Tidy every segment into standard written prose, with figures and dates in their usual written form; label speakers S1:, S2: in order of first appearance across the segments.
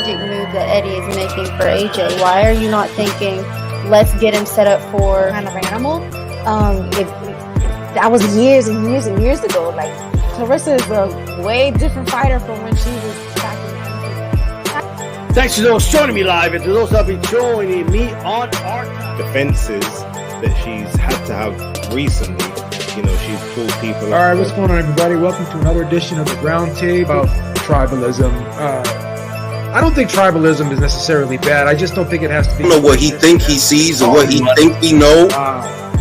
S1: strategic move that Eddie is making for AJ? Why are you not thinking, let's get him set up for
S2: kind of animal? If that was years and years and years ago. Like, Clarissa is a way different fighter from when she was back in the
S3: Thanks to those joining me live and to those that will be joining me on our
S4: defenses that she's had to have recently. You know, she's pulled people.
S5: All right, what's going on, everybody? Welcome to another edition of the Roundtable about tribalism. I don't think tribalism is necessarily bad. I just don't think it has to be.
S6: I don't know what he think he sees or what he think he know.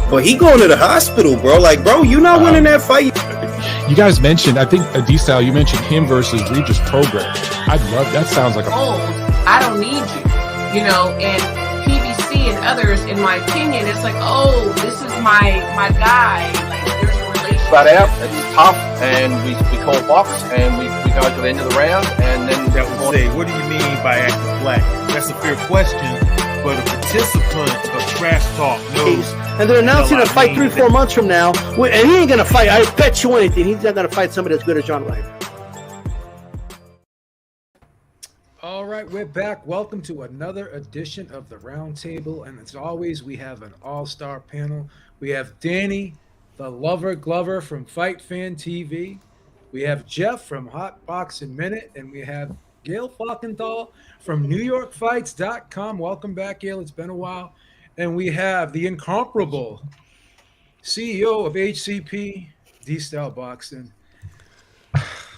S6: But he going to the hospital, bro. Like, bro, you not winning that fight.
S7: You guys mentioned, I think, D-Style, you mentioned him versus Regis program. I'd love, that sounds like a...
S8: Old, I don't need you, you know, and PBC and others, in my opinion, it's like, oh, this is my guy. Like, there's a relationship.
S9: Flat out, it's tough, and we call box, and we go to the end of the round, and then...
S4: That would say, what do you mean by acting black? That's a fair question, but a participant of trash talk knows.
S3: And they're announcing a fight 3-4 months from now, and he ain't gonna fight. I bet you anything, he's not gonna fight somebody as good as John Ryder.
S5: All right, we're back. Welcome to another edition of the Roundtable, and as always, we have an all-star panel. We have Danny, the Lover Glover from Fight Fan TV. We have Jeff from Hot Boxing Minute, and we have Gail Falkenthal from NewYorkFights.com. Welcome back, Gail. It's been a while. And we have the incomparable CEO of HCP, D-Style Boxing.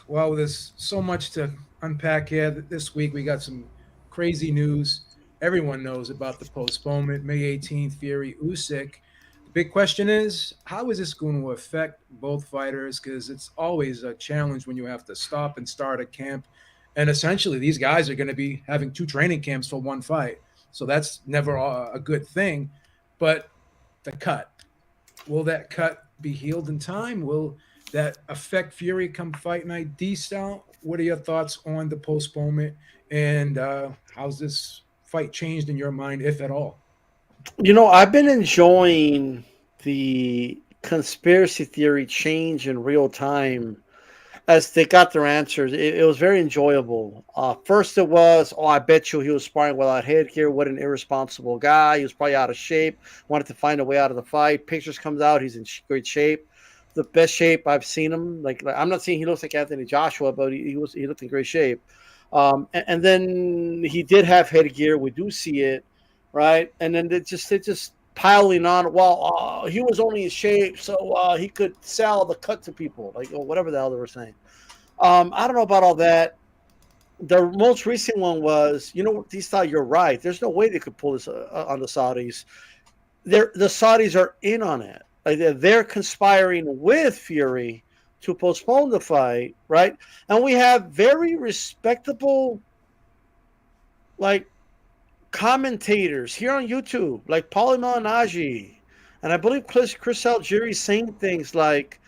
S5: Well, there's so much to unpack here. This week we got some crazy news. Everyone knows about the postponement, May 18th, Fury Usyk. The big question is, how is this going to affect both fighters? Because it's always a challenge when you have to stop and start a camp. And essentially, these guys are going to be having 2 training camps for one fight. So that's never a good thing. But the cut, will that cut be healed in time? Will that affect Fury come fight night? D-Style, what are your thoughts on the postponement? And how's this fight changed in your mind, if at all?
S3: You know, I've been enjoying the conspiracy theory change in real time as they got their answers. It was very enjoyable. First it was, oh, I bet you he was sparring without headgear. What an irresponsible guy. He was probably out of shape, wanted to find a way out of the fight. Pictures comes out, he's in great shape. The best shape I've seen him. Like I'm not saying he looks like Anthony Joshua, but he looked in great shape. And then he did have headgear. We do see it, right? And then they just piling on. Well, he was only in shape, so he could sell the cut to people, like whatever the hell they were saying. I don't know about all that. The most recent one was, you know, D-Style, you're right. There's no way they could pull this on the Saudis. The Saudis are in on it. Like they're conspiring with Fury to postpone the fight, right? And we have very respectable, like, commentators here on YouTube, like Paulie Malignaggi, and I believe Chris Algieri saying things like,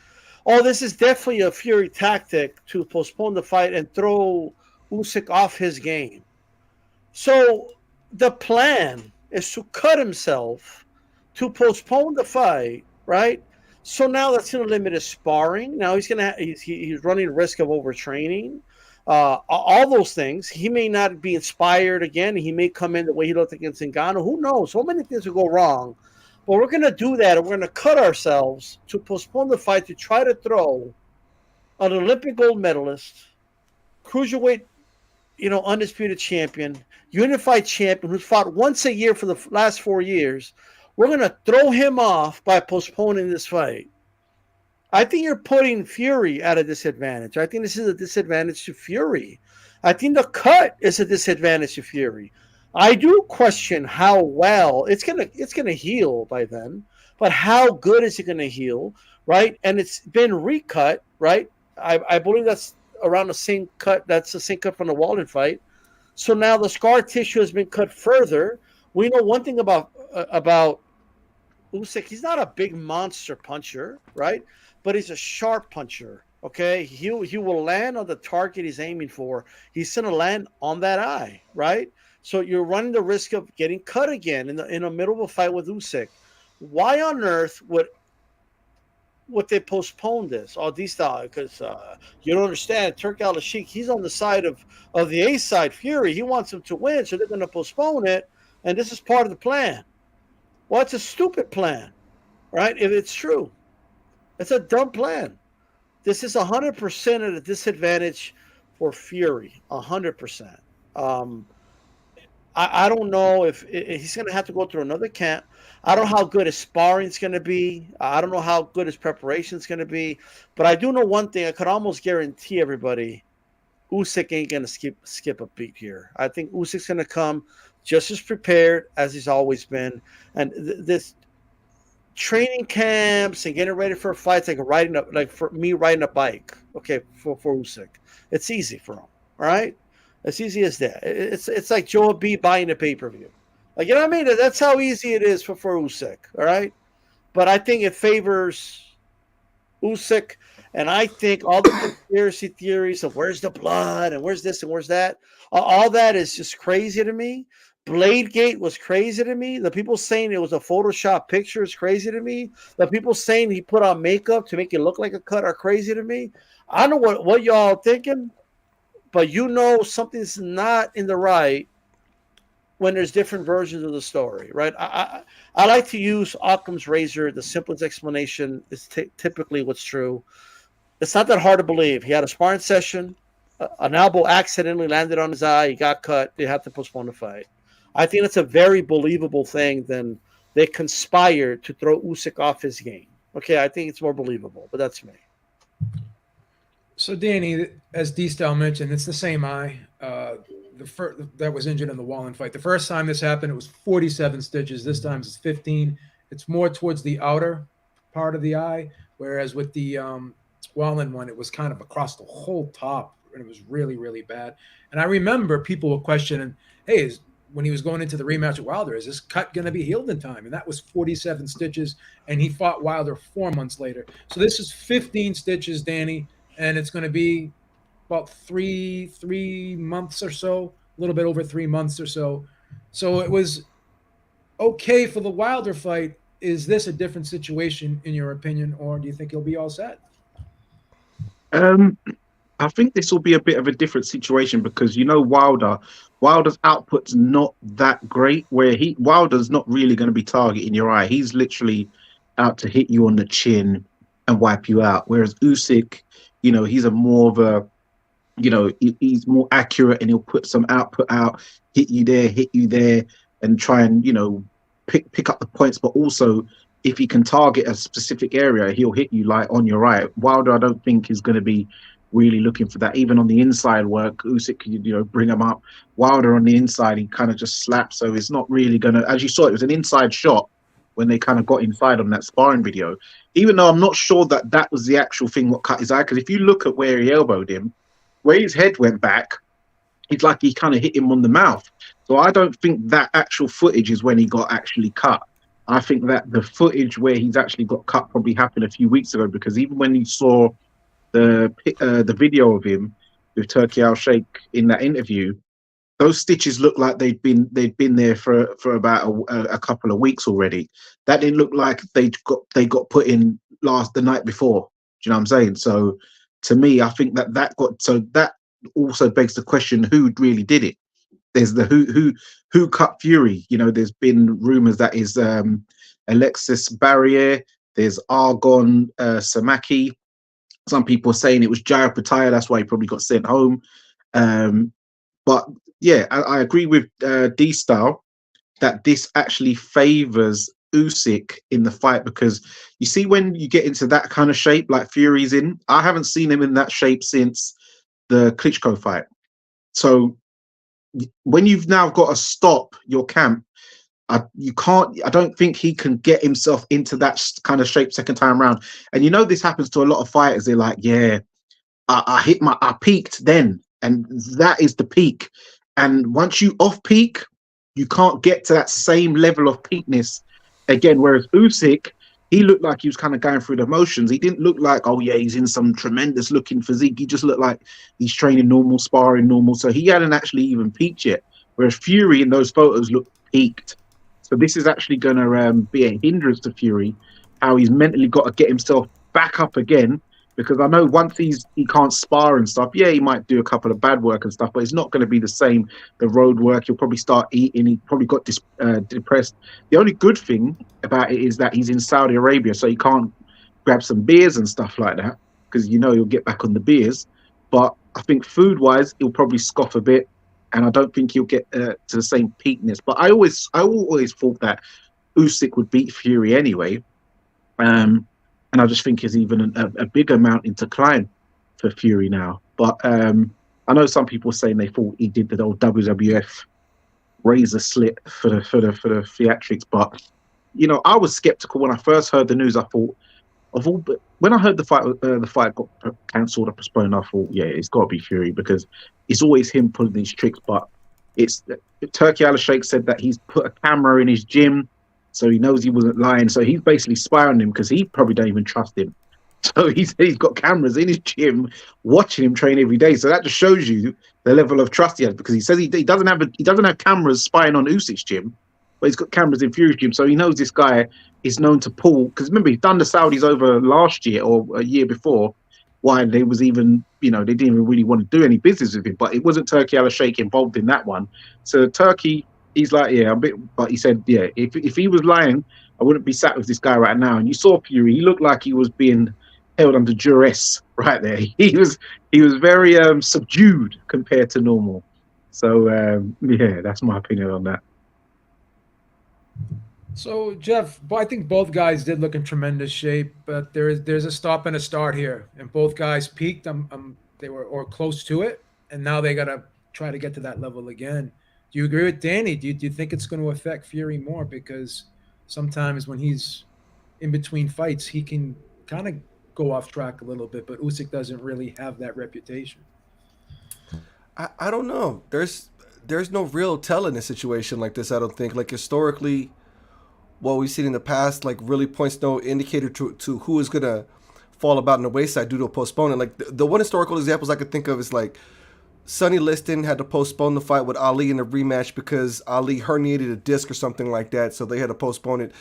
S3: oh, this is definitely a Fury tactic to postpone the fight and throw Usyk off his game. So the plan is to cut himself to postpone the fight, right? So now that's going to limit his sparring. Now he's running risk of overtraining. All those things. He may not be inspired again. He may come in the way he looked against Ngannou. Who knows? So many things will go wrong. But we're going to do that, and we're going to cut ourselves to postpone the fight to try to throw an Olympic gold medalist, cruiserweight, undisputed champion, unified champion who's fought once a year for the last 4 years. We're going to throw him off by postponing this fight. I think you're putting Fury at a disadvantage. I think this is a disadvantage to Fury. I think the cut is a disadvantage to Fury. I do question how well it's gonna heal by then, but how good is it gonna heal, right? And it's been recut, right? I believe that's around the same cut. That's the same cut from the Walden fight. So now the scar tissue has been cut further. We know one thing about Usyk. He's not a big monster puncher, right? But he's a sharp puncher. Okay, he will land on the target he's aiming for. He's gonna land on that eye, right? So you're running the risk of getting cut again in the middle of a fight with Usyk. Why on earth would what they postponed this. Oh, these because you don't understand. Turk Al-Sheikh, he's on the side of the A side, Fury. He wants him to win, so they're going to postpone it, and this is part of the plan. Well, it's a stupid plan, right? If it's true, it's a dumb plan. This is 100% at a disadvantage for Fury, 100%. I don't know if he's going to have to go through another camp. I don't know how good his sparring is going to be. I don't know how good his preparation is going to be. But I do know one thing. I could almost guarantee everybody, Usyk ain't going to skip a beat here. I think Usyk's going to come just as prepared as he's always been. And this training camps and getting ready for fights, like for me riding a bike, okay, for Usyk. It's easy for him, all right? As easy as that. It's like Joe B buying a pay-per-view. Like, you know what I mean? That's how easy it is for Usyk, all right? But I think it favors Usyk, and I think all the conspiracy theories of where's the blood and where's this and where's that, all that is just crazy to me. Bladegate was crazy to me. The people saying it was a Photoshop picture is crazy to me. The people saying he put on makeup to make it look like a cut are crazy to me. I don't know what y'all thinking, but you know something's not in the right when there's different versions of the story, right? I like to use Occam's razor. The simplest explanation is typically what's true. It's not that hard to believe. He had a sparring session. An elbow accidentally landed on his eye. He got cut. They had to postpone the fight. I think it's a very believable thing than they conspired to throw Usyk off his game. Okay, I think it's more believable, but that's me.
S5: So, Danny, as D-Style mentioned, it's the same eye that was injured in the Wallen fight. The first time this happened, it was 47 stitches. This time it's 15. It's more towards the outer part of the eye, whereas with the Wallen one, it was kind of across the whole top, and it was really, really bad. And I remember people were questioning, hey, when he was going into the rematch with Wilder, is this cut going to be healed in time? And that was 47 stitches, and he fought Wilder 4 months later. So this is 15 stitches, Danny, and it's going to be about three months or so, a little bit over 3 months or so. So it was okay for the Wilder fight. Is this a different situation in your opinion, or do you think he'll be all set?
S10: I think this will be a bit of a different situation because, you know, Wilder's output's not that great, where Wilder's not really going to be targeting your eye. He's literally out to hit you on the chin and wipe you out. Whereas Usyk, you know, he's he's more accurate, and he'll put some output out, hit you there, and try and, you know, pick up the points. But also, if he can target a specific area, he'll hit you like on your eye. Wilder, I don't think is going to be really looking for that. Even on the inside work, Usyk can, you know, bring him up. Wilder on the inside, he kind of just slaps. So it's not really going to, as you saw, it was an inside shot when they kind of got inside on that sparring video. Even though I'm not sure that was the actual thing what cut his eye, because if you look at where he elbowed him, where his head went back, it's like he kind of hit him on the mouth. So I don't think that actual footage is when he got actually cut. I think that the footage where he's actually got cut probably happened a few weeks ago, because even when you saw the video of him with Turki Al-Sheikh in that interview, those stitches look like they'd been there for about a couple of weeks already. That didn't look like they got put in the night before. Do you know what I'm saying? So to me, I think that also begs the question, who really did it? There's the who cut Fury. You know, there's been rumors that is Alexis Barrier. There's Argon Samaki. Some people are saying it was Jair Pataya. That's why he probably got sent home. But yeah, I agree with D-Style that this actually favors Usyk in the fight, because you see, when you get into that kind of shape like Fury's in, I haven't seen him in that shape since the Klitschko fight. So when you've now got to stop your camp, I don't think he can get himself into that kind of shape second time around. And you know, this happens to a lot of fighters. They're like, yeah, I peaked then, and that is the peak. And once you off peak, you can't get to that same level of peakness again. Whereas Usyk, he looked like he was kind of going through the motions. He didn't look like, oh yeah, he's in some tremendous looking physique. He just looked like he's training normal, sparring normal. So he hadn't actually even peaked yet. Whereas Fury in those photos looked peaked. So this is actually going to be a hindrance to Fury, how he's mentally got to get himself back up again, because I know once he can't spar and stuff, yeah, he might do a couple of bad work and stuff, but it's not going to be the same. The road work, he'll probably start eating. He probably got depressed. The only good thing about it is that he's in Saudi Arabia, so he can't grab some beers and stuff like that, because he'll get back on the beers. But I think food-wise, he'll probably scoff a bit, and I don't think he'll get to the same peakness. But I always thought that Usyk would beat Fury anyway. And I just think there's even a bigger mountain to climb for Fury now. But I know some people saying they thought he did the old WWF razor slit for the theatrics. But I was skeptical when I first heard the news. I thought but when I heard the fight got cancelled or postponed, I thought, yeah, it's got to be Fury, because it's always him pulling these tricks. But it's Turkey Al-Sheikh said that he's put a camera in his gym, so he knows he wasn't lying. So he's basically spying on him, because he probably don't even trust him. So he's got cameras in his gym watching him train every day. So that just shows you the level of trust he has, because he says he doesn't have cameras spying on Usyk's gym, but he's got cameras in Fury's gym. So he knows this guy is known to pull. Because remember, he's done the Saudis over last year or a year before, why they was even, they didn't even really want to do any business with him. But it wasn't Turkey Al-Sheikh involved in that one. So Turkey, he's like, yeah, a bit. But he said, yeah, if he was lying, I wouldn't be sat with this guy right now. And you saw Fury; he looked like he was being held under duress right there. He was very subdued compared to normal. So yeah, that's my opinion on that.
S5: So Jeff, I think both guys did look in tremendous shape, but there's a stop and a start here, and both guys peaked. They were or close to it, and now they gotta try to get to that level again. Do you agree with Danny? Do you think it's going to affect Fury more, because sometimes when he's in between fights, he can kind of go off track a little bit, but Usyk doesn't really have that reputation.
S11: I don't know. There's no real tell in a situation like this. I don't think, like, historically, what we've seen in the past, like, really points no indicator to who is gonna fall about in the wayside due to a postponement. Like, the one historical examples I could think of is like Sonny Liston had to postpone the fight with Ali in a rematch because Ali herniated a disc or something like that, so they had to postpone it.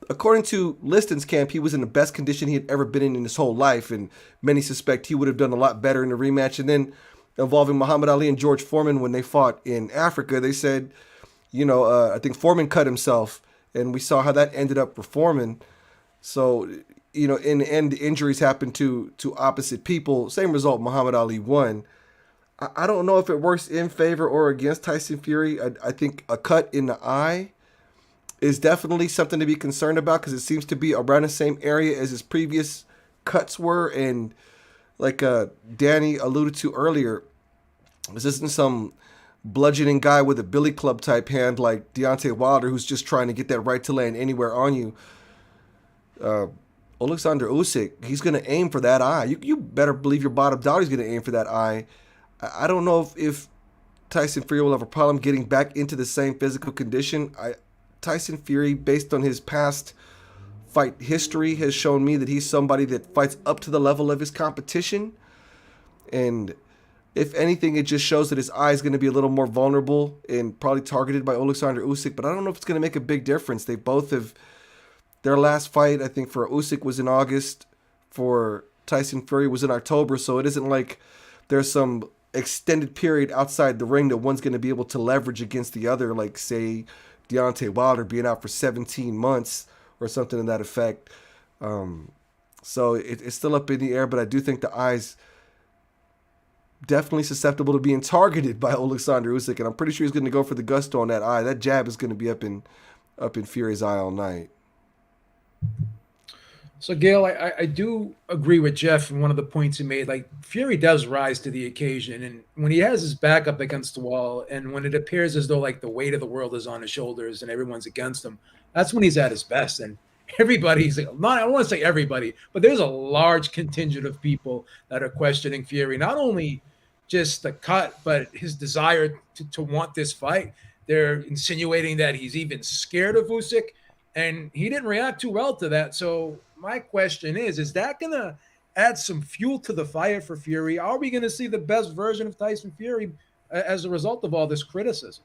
S11: According to Liston's camp, he was in the best condition he had ever been in his whole life, and many suspect he would have done a lot better in the rematch. And then involving Muhammad Ali and George Foreman when they fought in Africa, they said, I think Foreman cut himself, and we saw how that ended up for Foreman. So, in the end, the injuries happened to opposite people. Same result, Muhammad Ali won. I don't know if it works in favor or against Tyson Fury. I think a cut in the eye is definitely something to be concerned about, because it seems to be around the same area as his previous cuts were. And like Danny alluded to earlier, this isn't some bludgeoning guy with a billy club type hand like Deontay Wilder, who's just trying to get that right to land anywhere on you. Alexander Usyk, he's going to aim for that eye. You better believe your bottom dollar is going to aim for that eye. I don't know if Tyson Fury will have a problem getting back into the same physical condition. Tyson Fury, based on his past fight history, has shown me that he's somebody that fights up to the level of his competition. And if anything, it just shows that his eye is going to be a little more vulnerable and probably targeted by Alexander Usyk. But I don't know if it's going to make a big difference. They both have, their last fight, I think, for Usyk was in August. For Tyson Fury was in October. So it isn't like there's some extended period outside the ring that one's going to be able to leverage against the other, like, say, Deontay Wilder being out for 17 months or something to that effect. So it's still up in the air, but I do think the eye's definitely susceptible to being targeted by Alexander Usyk, and I'm pretty sure he's going to go for the gusto on that eye. That jab is going to be up in Fury's eye all night.
S5: So, Gail, I do agree with Jeff in one of the points he made. Like, Fury does rise to the occasion, and when he has his back up against the wall, and when it appears as though like the weight of the world is on his shoulders and everyone's against him, that's when he's at his best. And everybody's not, I don't want to say everybody, but there's a large contingent of people that are questioning Fury, not only just the cut, but his desire to want this fight. They're insinuating that he's even scared of Usyk, and he didn't react too well to that. So my question is that going to add some fuel to the fire for Fury? Are we going to see the best version of Tyson Fury as a result of all this criticism?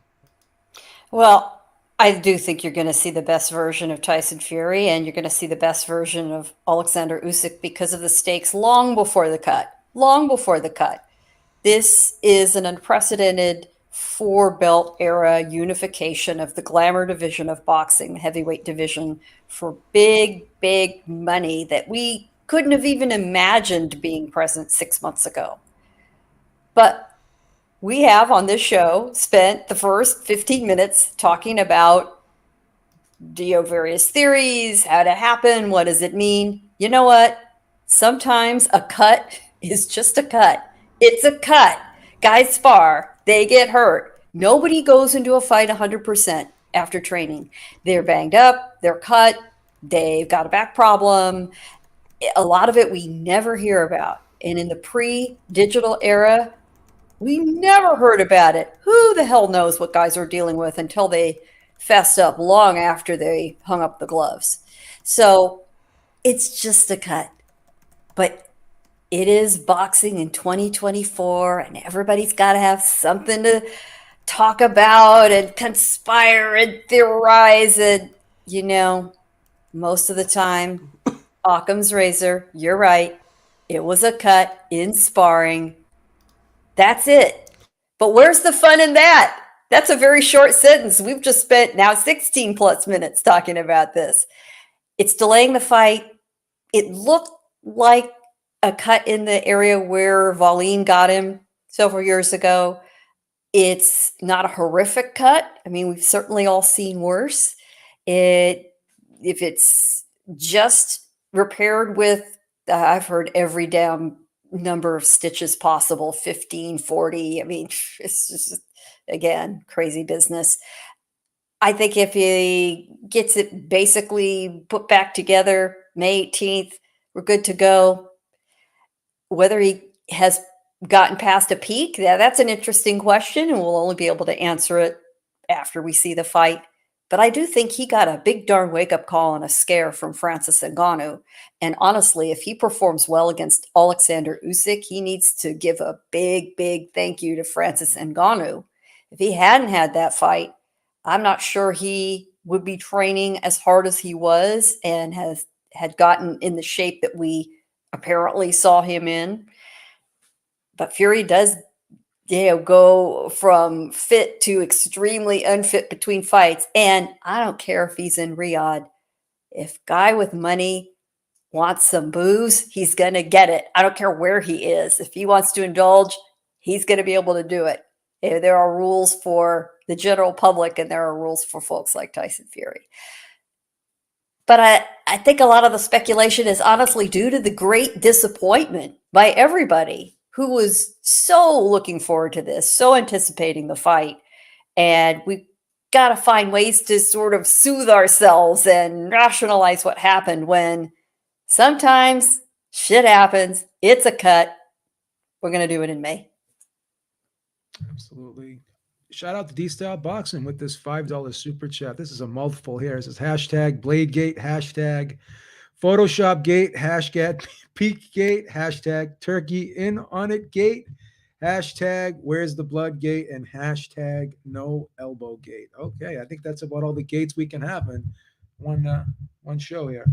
S1: Well,
S12: I do think you're going to see the best version of Tyson Fury, and you're going to see the best version of Alexander Usyk because of the stakes long before the cut. Long before the cut. This is an unprecedented four-belt era unification of the glamour division of boxing, the heavyweight division, for big, big money that we couldn't have even imagined being present 6 months ago. But we have on this show spent the first 15 minutes talking about various theories, how to happen, what does it mean? You know what? Sometimes a cut is just a cut. It's a cut. Guys spar, they get hurt. Nobody goes into a fight 100% after training. They're banged up, they're cut, they've got a back problem. A lot of it we never hear about. And in the pre-digital era, we never heard about it. Who the hell knows what guys are dealing with until they fessed up long after they hung up the gloves. So it's just a cut. But it is boxing in 2024, and everybody's got to have something to talk about and conspire and theorize. And, most of the time, Occam's razor, you're right. It was a cut in sparring. That's it. But where's the fun in that? That's a very short sentence. We've just spent now 16 plus minutes talking about this. It's delaying the fight. It looked like a cut in the area where Valine got him several years ago. It's not a horrific cut. I mean, we've certainly all seen worse. If it's just repaired with, I've heard every damn number of stitches possible, 15, 40. I mean, it's just, again, crazy business. I think if he gets it basically put back together May 18th, we're good to go. Whether he has gotten past a peak, that's an interesting question, and we'll only be able to answer it after we see the fight. But I do think he got a big darn wake-up call and a scare from Francis Ngannou. And honestly, if he performs well against Alexander Usyk, he needs to give a big, big thank you to Francis Ngannou. If he hadn't had that fight, I'm not sure he would be training as hard as he was and had gotten in the shape that we apparently saw him in. But Fury does go from fit to extremely unfit between fights. And I don't care if he's in Riyadh. If guy with money wants some booze, he's going to get it. I don't care where he is. If he wants to indulge, he's going to be able to do it. There are rules for the general public, and there are rules for folks like Tyson Fury. But I think a lot of the speculation is honestly due to the great disappointment by everybody who was so looking forward to this, so anticipating the fight. And we've got to find ways to sort of soothe ourselves and rationalize what happened when sometimes shit happens. It's a cut. We're going to do it in May.
S5: Absolutely. Shout out to D-Style Boxing with this $5 super chat. This is a mouthful here. It says hashtag Bladegate, hashtag Photoshopgate, hashtag Peakgate, hashtag Turkey in on it gate, hashtag Where's the Blood gate, and hashtag No Elbow gate. Okay, I think that's about all the gates we can have in one show here.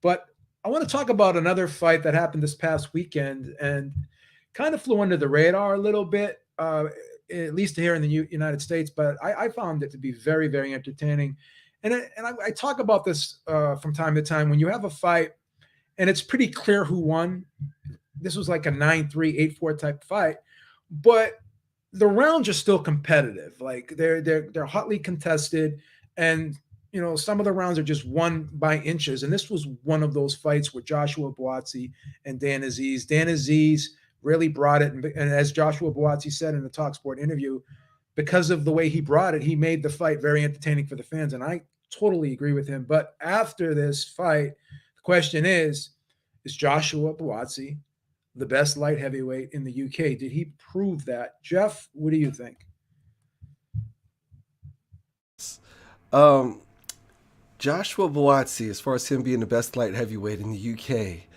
S5: But I want to talk about another fight that happened this past weekend and kind of flew under the radar a little bit, at least here in the United States. But I found it to be very, very entertaining. And I talk about this from time to time. When you have a fight and it's pretty clear who won, this was like a 9-3, 8-4 type fight, but the rounds are still competitive. Like they're hotly contested, and some of the rounds are just won by inches. And this was one of those fights where Joshua Buatsi and Dan Azeez. Dan Azeez really brought it, and as Joshua Buatsi said in the TalkSport interview, because of the way he brought it, he made the fight very entertaining for the fans. And I totally agree with him. But after this fight, the question is Joshua Buatsi the best light heavyweight in the UK? Did he prove that? Jeff, what do you think?
S11: Joshua Buatsi, as far as him being the best light heavyweight in the UK,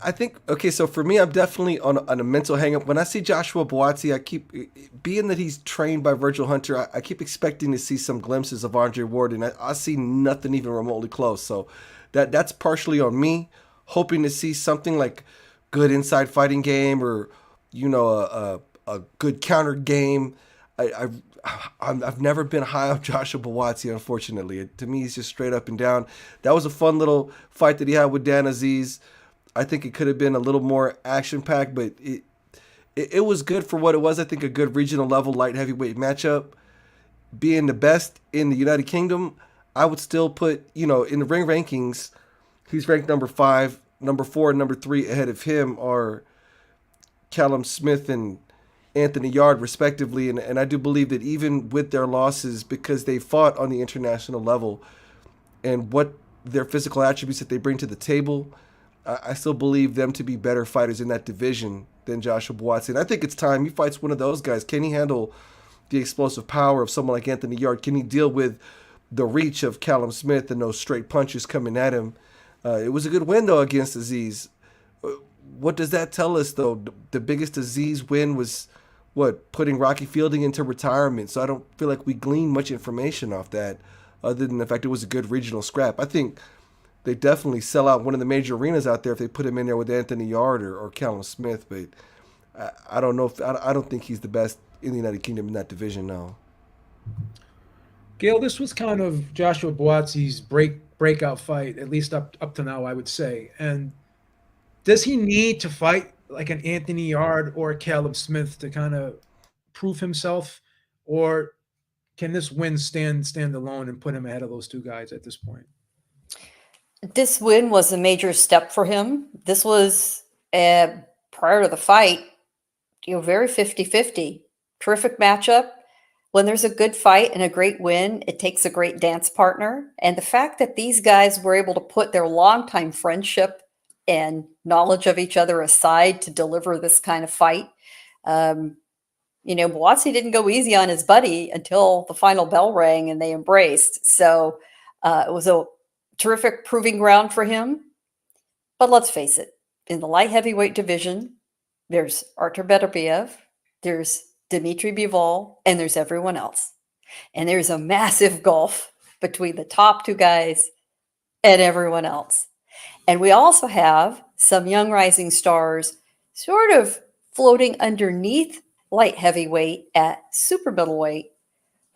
S11: I think, okay, so for me, I'm definitely on a mental hang up. When I see Joshua Buatsi, I keep, being that he's trained by Virgil Hunter, I keep expecting to see some glimpses of Andre Ward, and I see nothing even remotely close. So that's partially on me, hoping to see something like good inside fighting game or, you know, a good counter game. I've never been high on Joshua Buatsi, unfortunately. To me, he's just straight up and down. That was a fun little fight that he had with Dan Azeez. I think it could have been a little more action-packed, but it was good for what it was. I think a good regional level light heavyweight matchup. Being the best in the United Kingdom, I would still put, you know, in the ring rankings, he's ranked number 5, number 4, and number 3 ahead of him are Callum Smith and Anthony Yard, respectively. And I do believe that even with their losses, because they fought on the international level and what their physical attributes that they bring to the table, I still believe them to be better fighters in that division than Joshua Buatsi. And I think it's time he fights one of those guys. Can he handle the explosive power of someone like Anthony Yard? Can he deal with the reach of Callum Smith and those straight punches coming at him? It was a good win, though, against Azeez. What does that tell us, though? The biggest Azeez win was, what, putting Rocky Fielding into retirement. So I don't feel like we gleaned much information off that other than the fact it was a good regional scrap. I think they definitely sell out one of the major arenas out there if they put him in there with Anthony Yard or Callum Smith. But I don't know if I don't think he's the best in the United Kingdom in that division now.
S5: Gail, this was kind of Joshua Buatsi's breakout fight, at least up to now, I would say. And does he need to fight like an Anthony Yard or a Callum Smith to kind of prove himself, or can this win stand alone and put him ahead of those two guys at this point?
S12: This win was a major step for him. This was, prior to the fight, you know, very 50-50. Terrific matchup. When there's a good fight and a great win, it takes a great dance partner. And the fact that these guys were able to put their longtime friendship and knowledge of each other aside to deliver this kind of fight. You know, Buatsi didn't go easy on his buddy until the final bell rang and they embraced. So it was a terrific proving ground for him. But let's face it, in the light heavyweight division, there's Artur Beterbiev, there's Dimitri Bivol, and there's everyone else. And there's a massive gulf between the top two guys and everyone else. And we also have some young rising stars sort of floating underneath light heavyweight at super middleweight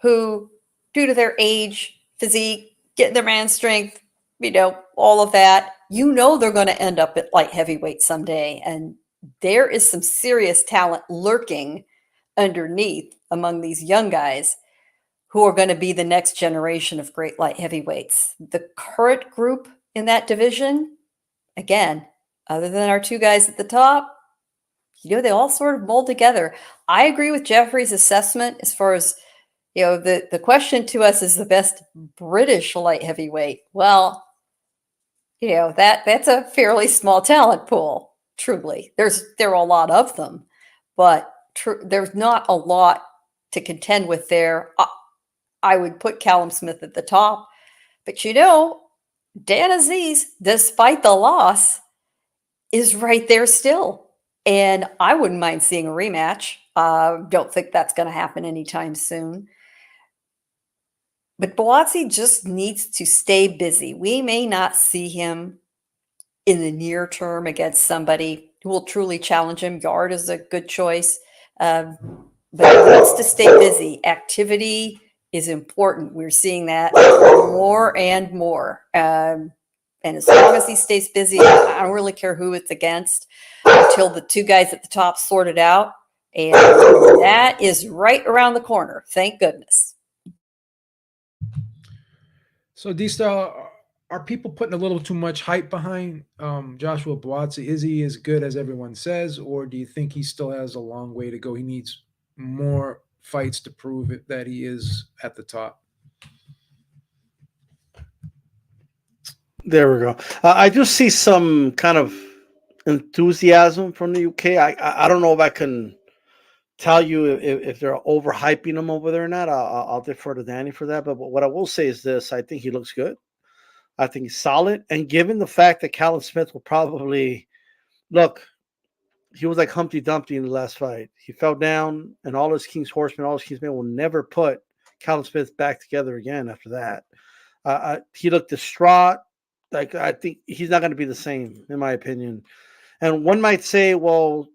S12: who, due to their age, physique, getting their man strength, you know, all of that, you know they're going to end up at light heavyweight someday. And there is some serious talent lurking underneath among these young guys who are going to be the next generation of great light heavyweights. The current group in that division, again, other than our two guys at the top, you know, they all sort of mold together. I agree with Jeffrey's assessment as far as, you know, the question to us is the best British light heavyweight. Well, you know, that's a fairly small talent pool, truly. There are a lot of them, but there's not a lot to contend with there. I would put Callum Smith at the top, but you know, Dan Azeez, despite the loss, is right there still. And I wouldn't mind seeing a rematch. Don't think that's going to happen anytime soon. But Buatsi just needs to stay busy. We may not see him in the near term against somebody who will truly challenge him. Yard is a good choice. But he needs to stay busy. Activity is important. We're seeing that more and more. And as long as he stays busy, I don't really care who it's against until the two guys at the top sort it out. And that is right around the corner. Thank goodness.
S5: So, D-Star, are people putting a little too much hype behind Joshua Buatsi? Is he as good as everyone says, or do you think he still has a long way to go? He needs more fights to prove it that he is at the top.
S3: There we go. I do see some kind of enthusiasm from the UK. I don't know if I can tell you if they're overhyping him over there or not. I'll defer to Danny for that. But what I will say is this: I think he looks good. I think he's solid. And given the fact that Callum Smith will probably look, he was like Humpty Dumpty in the last fight. He fell down, and all his King's Horsemen, all his King's Men will never put Callum Smith back together again after that. He looked distraught. Like, I think he's not going to be the same, in my opinion. And one might say, well,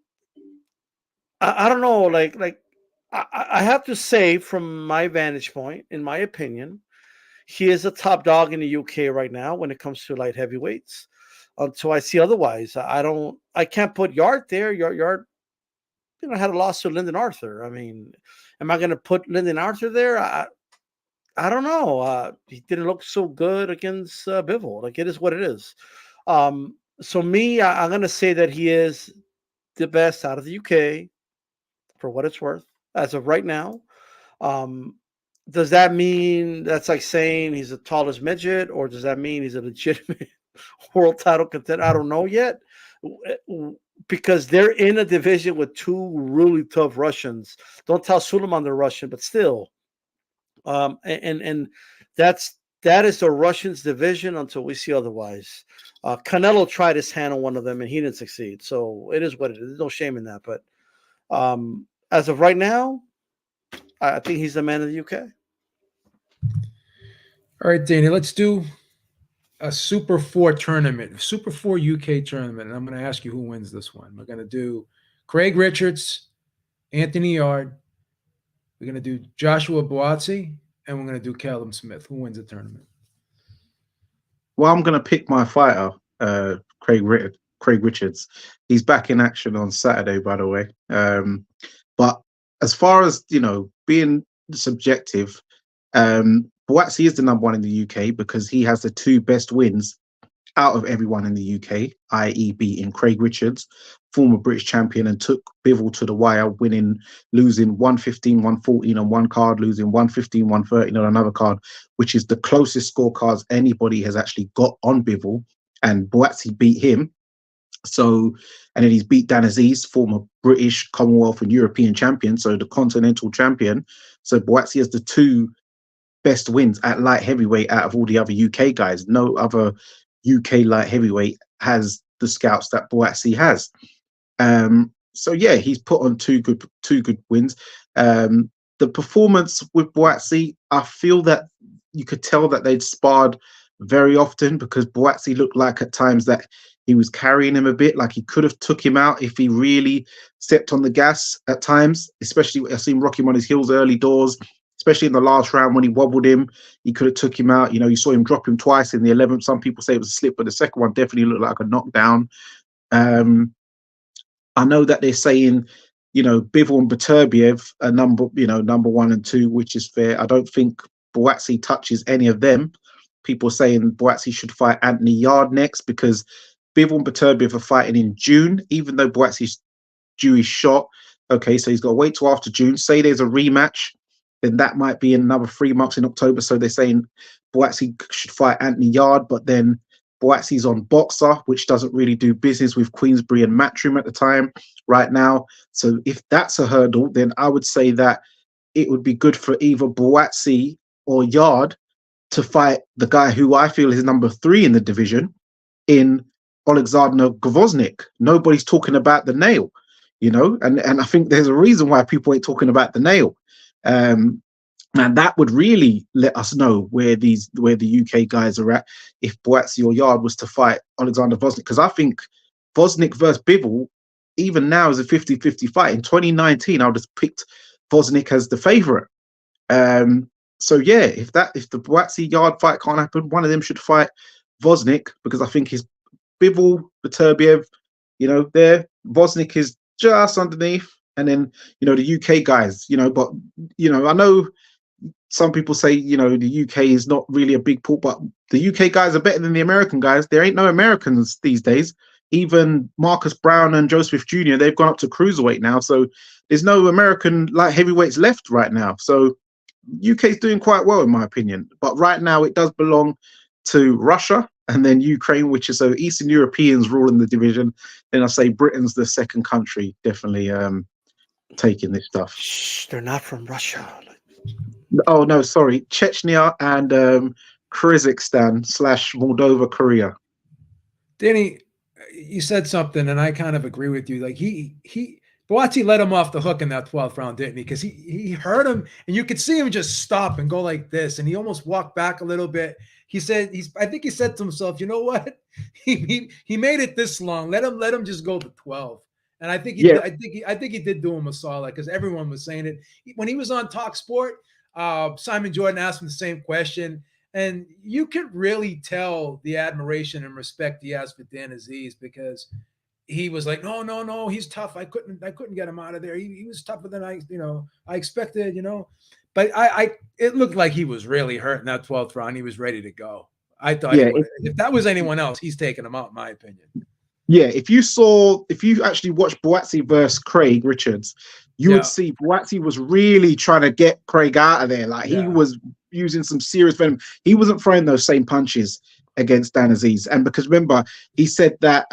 S3: I don't know. I have to say, from my vantage point, in my opinion, he is a top dog in the UK right now when it comes to light heavyweights. Until I see otherwise, I can't put Yard there. Yard, had a loss to Lyndon Arthur. I mean, am I going to put Lyndon Arthur there? I don't know. He didn't look so good against Bivol. Like, it is what it is. So I'm going to say that he is the best out of the UK for what it's worth as of right now. Does that mean that's like saying he's the tallest midget, or does that mean he's a legitimate world title contender? I don't know yet, because they're in a division with two really tough Russians. Don't tell Suleiman they're Russian, but still. And that is the Russians' division until we see otherwise. Canelo tried his hand on one of them and he didn't succeed. So it is what it is. There's no shame in that. But as of right now, I think he's the man of the UK.
S5: All right, Danny, let's do a Super 4 tournament, Super 4 UK tournament. And I'm going to ask you who wins this one. We're going to do Craig Richards, Anthony Yard. We're going to do Joshua Buatsi, and we're going to do Callum Smith. Who wins the tournament?
S10: Well, I'm going to pick my fighter, Craig Richards. He's back in action on Saturday, by the way. But as far as, being subjective, Buatsi is the number one in the UK because he has the two best wins out of everyone in the UK, i.e. beating Craig Richards, former British champion, and took Bivol to the wire, losing 115-114 on one card, losing 115-113 on another card, which is the closest scorecards anybody has actually got on Bivol, and Buatsi beat him. So, and then he's beat Dan Azeez, former British, Commonwealth, and European champion, so the continental champion. So Buatsi has the two best wins at light heavyweight out of all the other UK guys. No other UK light heavyweight has the scouts that Buatsi has. So yeah, he's put on two good wins. The performance with Buatsi, I feel that you could tell that they'd sparred very often, because Buatsi looked like at times that he was carrying him a bit, like he could have took him out if he really stepped on the gas at times. Especially, I've seen Rocky on his heels early doors, especially in the last round when he wobbled him. He could have took him out. You saw him drop him twice in the 11th. Some people say it was a slip, but the second one definitely looked like a knockdown. I know that they're saying, Bivol and Beterbiev are number 1 and 2, which is fair. I don't think Buatsi touches any of them. People saying Buatsi should fight Anthony Yard next, because Bivol and Beterbiev are fighting in June, even though Buatsi's due his shot. Okay, so he's got to wait till after June. Say there's a rematch, then that might be another 3 months in October. So they're saying Buatsi should fight Anthony Yard, but then Buatsi's on Boxer, which doesn't really do business with Queensberry and Matchroom at the time right now. So if that's a hurdle, then I would say that it would be good for either Buatsi or Yard to fight the guy who I feel is number 3 in the division, in Alexander Gvozdyk. Nobody's talking about the nail, and I think there's a reason why people ain't talking about the nail. And that would really let us know where the UK guys are at if Buatsi or Yard was to fight Alexander Gvozdyk, because I think Gvozdyk versus Bivol, even now, is a 50-50 fight. In 2019, I would have picked Gvozdyk as the favorite. So yeah, if the Buatsi Yard fight can't happen, one of them should fight Gvozdyk, because I think his Bivol, Beterbiev, there, Gvozdyk is just underneath. And then, the UK guys, but, I know some people say, the UK is not really a big pool, but the UK guys are better than the American guys. There ain't no Americans these days. Even Marcus Brown and Joseph Jr., they've gone up to cruiserweight now. So there's no American light heavyweights left right now. So UK's doing quite well, in my opinion. But right now it does belong to Russia and then Ukraine, which is so Eastern Europeans ruling the division. Then I say Britain's the second country, definitely taking this stuff.
S3: Shh, they're not from Russia.
S10: Oh no, sorry, Chechnya and Kyrgyzstan / Moldova, Korea.
S5: Danny, you said something, and I kind of agree with you. Like Buatsi let him off the hook in that 12th round, didn't he? Because he hurt him, and you could see him just stop and go like this, and he almost walked back a little bit. He said, I think he said to himself, you know what? He made it this long. Let him just go to 12. And I think
S10: Yeah.
S5: I think he did do him a solid because everyone was saying it when he was on Talk Sport. Simon Jordan asked him the same question, and you could really tell the admiration and respect he has for Dan Azeez because he was like, no, he's tough. I couldn't get him out of there. He was tougher than I expected, But it looked like he was really hurt in that 12th round. He was ready to go. I thought if that was anyone else, he's taking him out, in my opinion.
S10: Yeah, if you actually watched Buatsi versus Craig Richards, you would see Buatsi was really trying to get Craig out of there. Like he was using some serious venom. He wasn't throwing those same punches against Dan Azeez. And because remember, he said that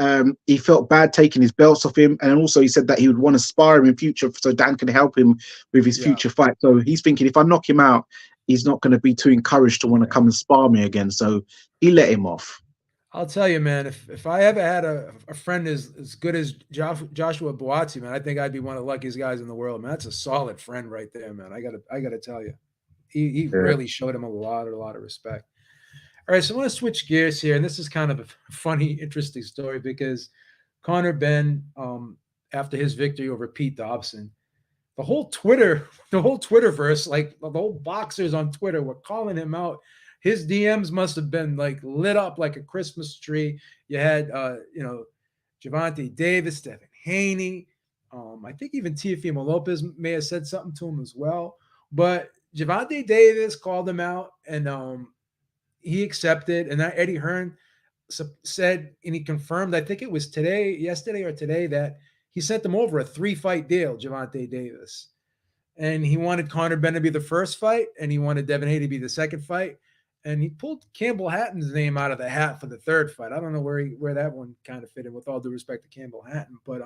S10: he felt bad taking his belts off him. And also he said that he would want to spar him in future so Dan can help him with his future fight. So he's thinking if I knock him out, he's not going to be too encouraged to want to come and spar me again. So he let him off.
S5: I'll tell you, man, if I ever had a friend as good as Joshua Buatsi, man, I think I'd be one of the luckiest guys in the world, man. That's a solid friend right there, man. I gotta tell you. He really showed him a lot of respect. All right, so I want to switch gears here, and this is kind of a funny, interesting story because Conor Benn, after his victory over Pete Dobson, the whole Twitterverse, like the whole boxers on Twitter were calling him out. His DMs must have been like lit up like a Christmas tree. You had, Gervonta Davis, Stephen Haney. I think even Teofimo Lopez may have said something to him as well. But Gervonta Davis called him out, and he accepted. And that Eddie Hearn said, and he confirmed, I think it was yesterday or today, that he sent them over a 3-fight deal, Gervonta Davis. And he wanted Conor Benn to be the first fight, and he wanted Devin Haney to be the second fight. And he pulled Campbell Hatton's name out of the hat for the third fight. I don't know where that one kind of fit in, with all due respect to Campbell Hatton. But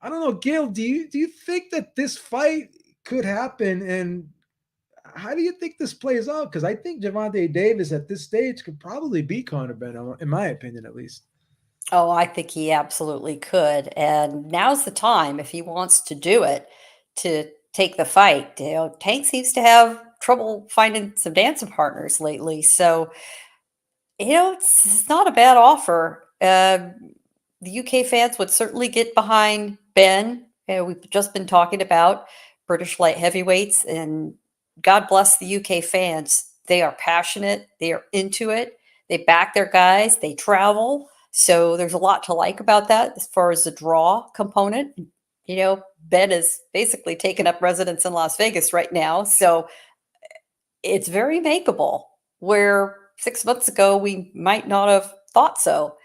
S5: I don't know, Gail, do you think that this fight could happen? And how do you think this plays out? Because I think Gervonta Davis at this stage could probably beat Conor Benn, in my opinion, at least.
S12: Oh, I think he absolutely could. And now's the time, if he wants to do it, to take the fight. Tank seems to have trouble finding some dancing partners lately. So, it's not a bad offer. The UK fans would certainly get behind Ben. We've just been talking about British light heavyweights, and God bless the UK fans. They are passionate. They are into it. They back their guys. They travel. So there's a lot to like about that as far as the draw component. Ben is basically taking up residence in Las Vegas right now. So it's very makeable, where 6 months ago we might not have thought so.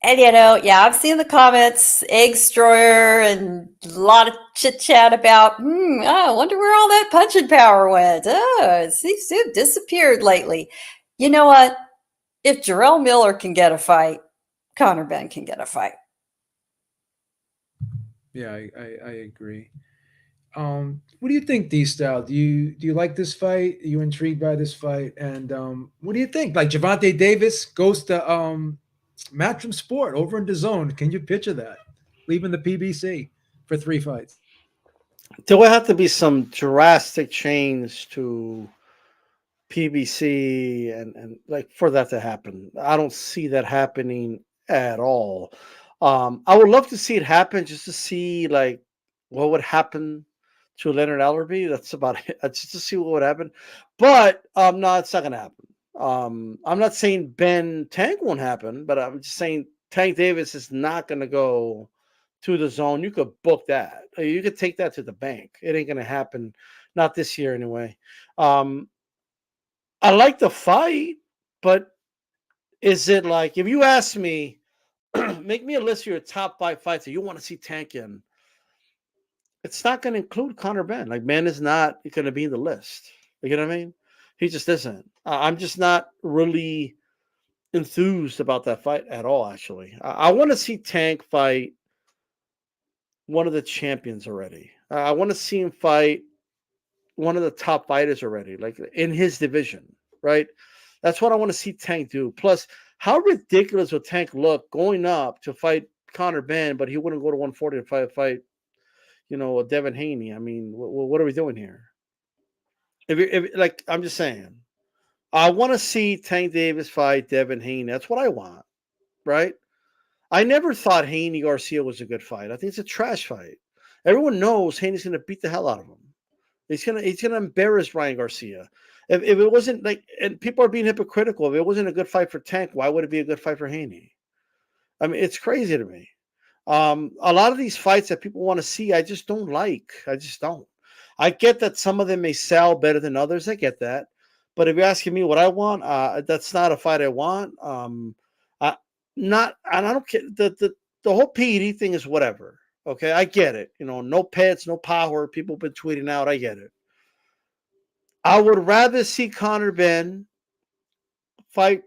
S12: And I've seen the comments, egg destroyer, and a lot of chit chat about, I wonder where all that punching power went. It seems to have disappeared lately. You know what? If Jarrell Miller can get a fight, Conor Benn can get a fight.
S5: Yeah, I agree. What do you think, D-Style? Do you like this fight? Are you intrigued by this fight? And what do you think? Like Gervonta Davis goes to Matchroom Sport over in DAZN. Can you picture that? Leaving the PBC for 3 fights.
S3: There will have to be some drastic change to PBC and like for that to happen. I don't see that happening at all. I would love to see it happen, just to see like what would happen to Leonard Ellerbe. That's about it. Just to see what would happen. But no, it's not gonna happen. I'm not saying Ben Tank won't happen, but I'm just saying Tank Davis is not gonna go to DAZN. You could book that. You could take that to the bank. It ain't gonna happen. Not this year anyway. I like the fight, but is it like, if you ask me, make me a list of your top 5 fights that you want to see Tank in, it's not going to include Conor Benn. Like, Benn is not going to be in the list. You know what I mean? He just isn't. I'm just not really enthused about that fight at all, actually. I want to see Tank fight one of the champions already. I want to see him fight one of the top fighters already, like in his division, right? That's what I want to see Tank do. Plus, how ridiculous would Tank look going up to fight Conor Benn, but he wouldn't go to 140 to fight Devin Haney? I mean, what are we doing here? If like, I'm just saying, I want to see Tank Davis fight Devin Haney. That's what I want, right? I never thought Haney Garcia was a good fight. I think it's a trash fight. Everyone knows Haney's going to beat the hell out of him. He's gonna embarrass Ryan Garcia. If it wasn't like, and people are being hypocritical, if it wasn't a good fight for Tank, why would it be a good fight for Haney? I mean, it's crazy to me. A lot of these fights that people want to see, I just don't like. I just don't. I get that some of them may sell better than others. I get that. But if you're asking me what I want, that's not a fight I want. I don't care. The whole PED thing is whatever. Okay, I get it. No pets, no power. People have been tweeting out. I get it. I would rather see Conor Benn fight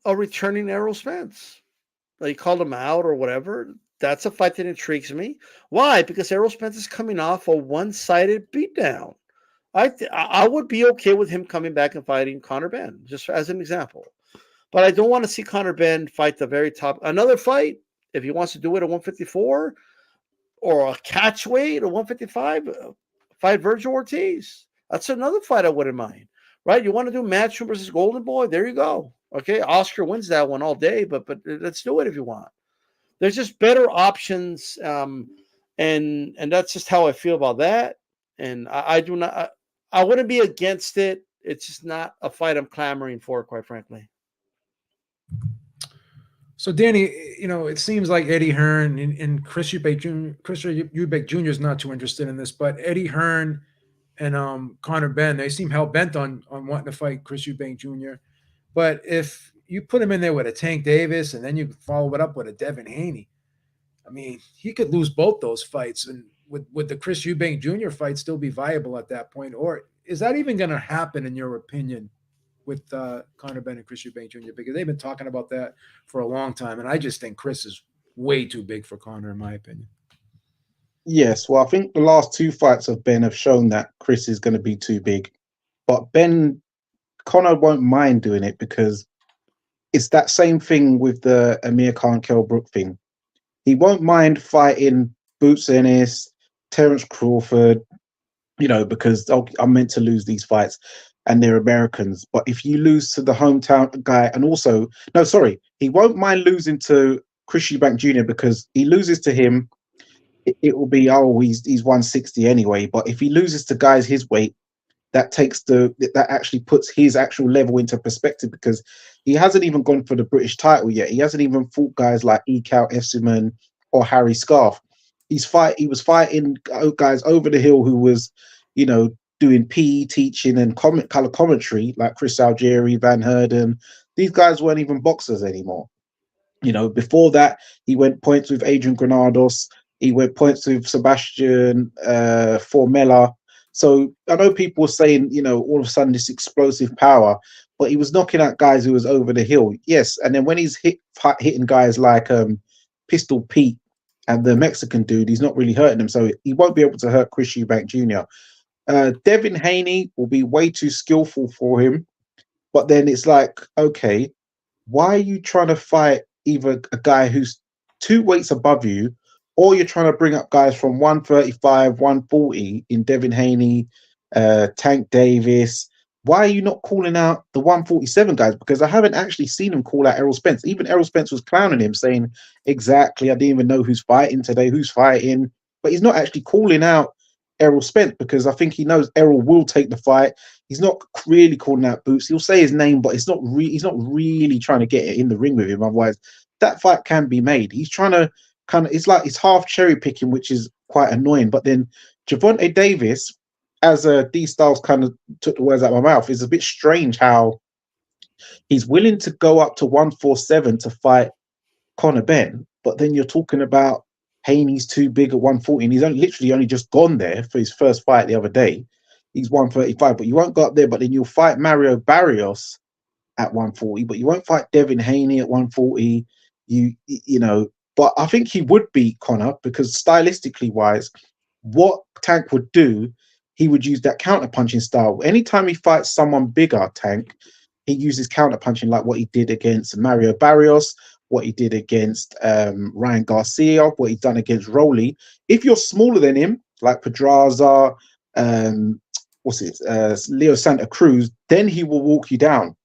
S3: a returning Errol Spence. They called him out or whatever. That's a fight that intrigues me. Why? Because Errol Spence is coming off a one-sided beatdown. I would be okay with him coming back and fighting Conor Benn, just as an example. But I don't want to see Conor Benn fight the very top. Another fight, if he wants to do it at 154 or a catch weight at 155, fight Virgil Ortiz. That's another fight I wouldn't mind, right? You want to do Matchroom versus Golden Boy? There you go. Okay, Oscar wins that one all day, but let's do it if you want. There's just better options, and that's just how I feel about that. And I do not. I wouldn't be against it. It's just not a fight I'm clamoring for, quite frankly.
S5: So, Danny, it seems like Eddie Hearn and Chris Eubank Jr. is not too interested in this, but Eddie Hearn and Conor Benn, they seem hell-bent on wanting to fight Chris Eubank Jr. But if you put him in there with a Tank Davis and then you follow it up with a Devin Haney, I mean, he could lose both those fights. And would the Chris Eubank Jr. fight still be viable at that point? Or is that even going to happen, in your opinion, with Conor Benn and Chris Eubank Jr.? Because they've been talking about that for a long time. And I just think Chris is way too big for Conor, in my opinion.
S10: Yes, well, I think the last two fights of Ben have shown that Chris is going to be too big. But Conor won't mind doing it because it's that same thing with the Amir Khan Kell Brook thing. He won't mind fighting Boots Ennis, Terence Crawford, because I'm meant to lose these fights and they're Americans. But if you lose to the hometown guy, and also, no, sorry, he won't mind losing to Chris Eubank Jr. because he loses to him, it will be, he's 160 anyway. But if he loses to guys his weight, that actually puts his actual level into perspective, because he hasn't even gone for the British title yet. He hasn't even fought guys like Ekal Essuman or Harry Scarf. He was fighting guys over the hill who was, doing PE teaching and color commentary, like Chris Algieri, Van Herden. These guys weren't even boxers anymore. Before that, he went points with Adrian Granados. He went points with Sebastian Formella. So I know people were saying, all of a sudden this explosive power, but he was knocking out guys who was over the hill. Yes, and then when he's hitting guys like Pistol Pete and the Mexican dude, he's not really hurting them. So he won't be able to hurt Chris Eubank Jr. Devin Haney will be way too skillful for him. But then it's like, okay, why are you trying to fight either a guy who's 2 weights above you, or you're trying to bring up guys from 135, 140 in Devin Haney, Tank Davis? Why are you not calling out the 147 guys? Because I haven't actually seen him call out Errol Spence. Even Errol Spence was clowning him, saying, exactly, I didn't even know who's fighting today, who's fighting. But he's not actually calling out Errol Spence, because I think he knows Errol will take the fight. He's not really calling out Boots. He'll say his name, but he's not really trying to get it in the ring with him. Otherwise, that fight can be made. He's trying to it's half cherry picking, which is quite annoying. But then Gervonta Davis, as D Styles kind of took the words out of my mouth, is a bit strange how he's willing to go up to 147 to fight Conor Benn, but then you're talking about Haney's too big at 140, and he's literally only just gone there for his first fight the other day. He's 135, but you won't go up there. But then you'll fight Mario Barrios at 140, but you won't fight Devin Haney at 140. But I think he would beat Conor, because stylistically wise, what Tank would do, he would use that counter punching style. Anytime he fights someone bigger, Tank, he uses counter punching like what he did against Mario Barrios, what he did against Ryan Garcia, what he done against Rolly. If you're smaller than him, like Pedraza, Leo Santa Cruz, then he will walk you down.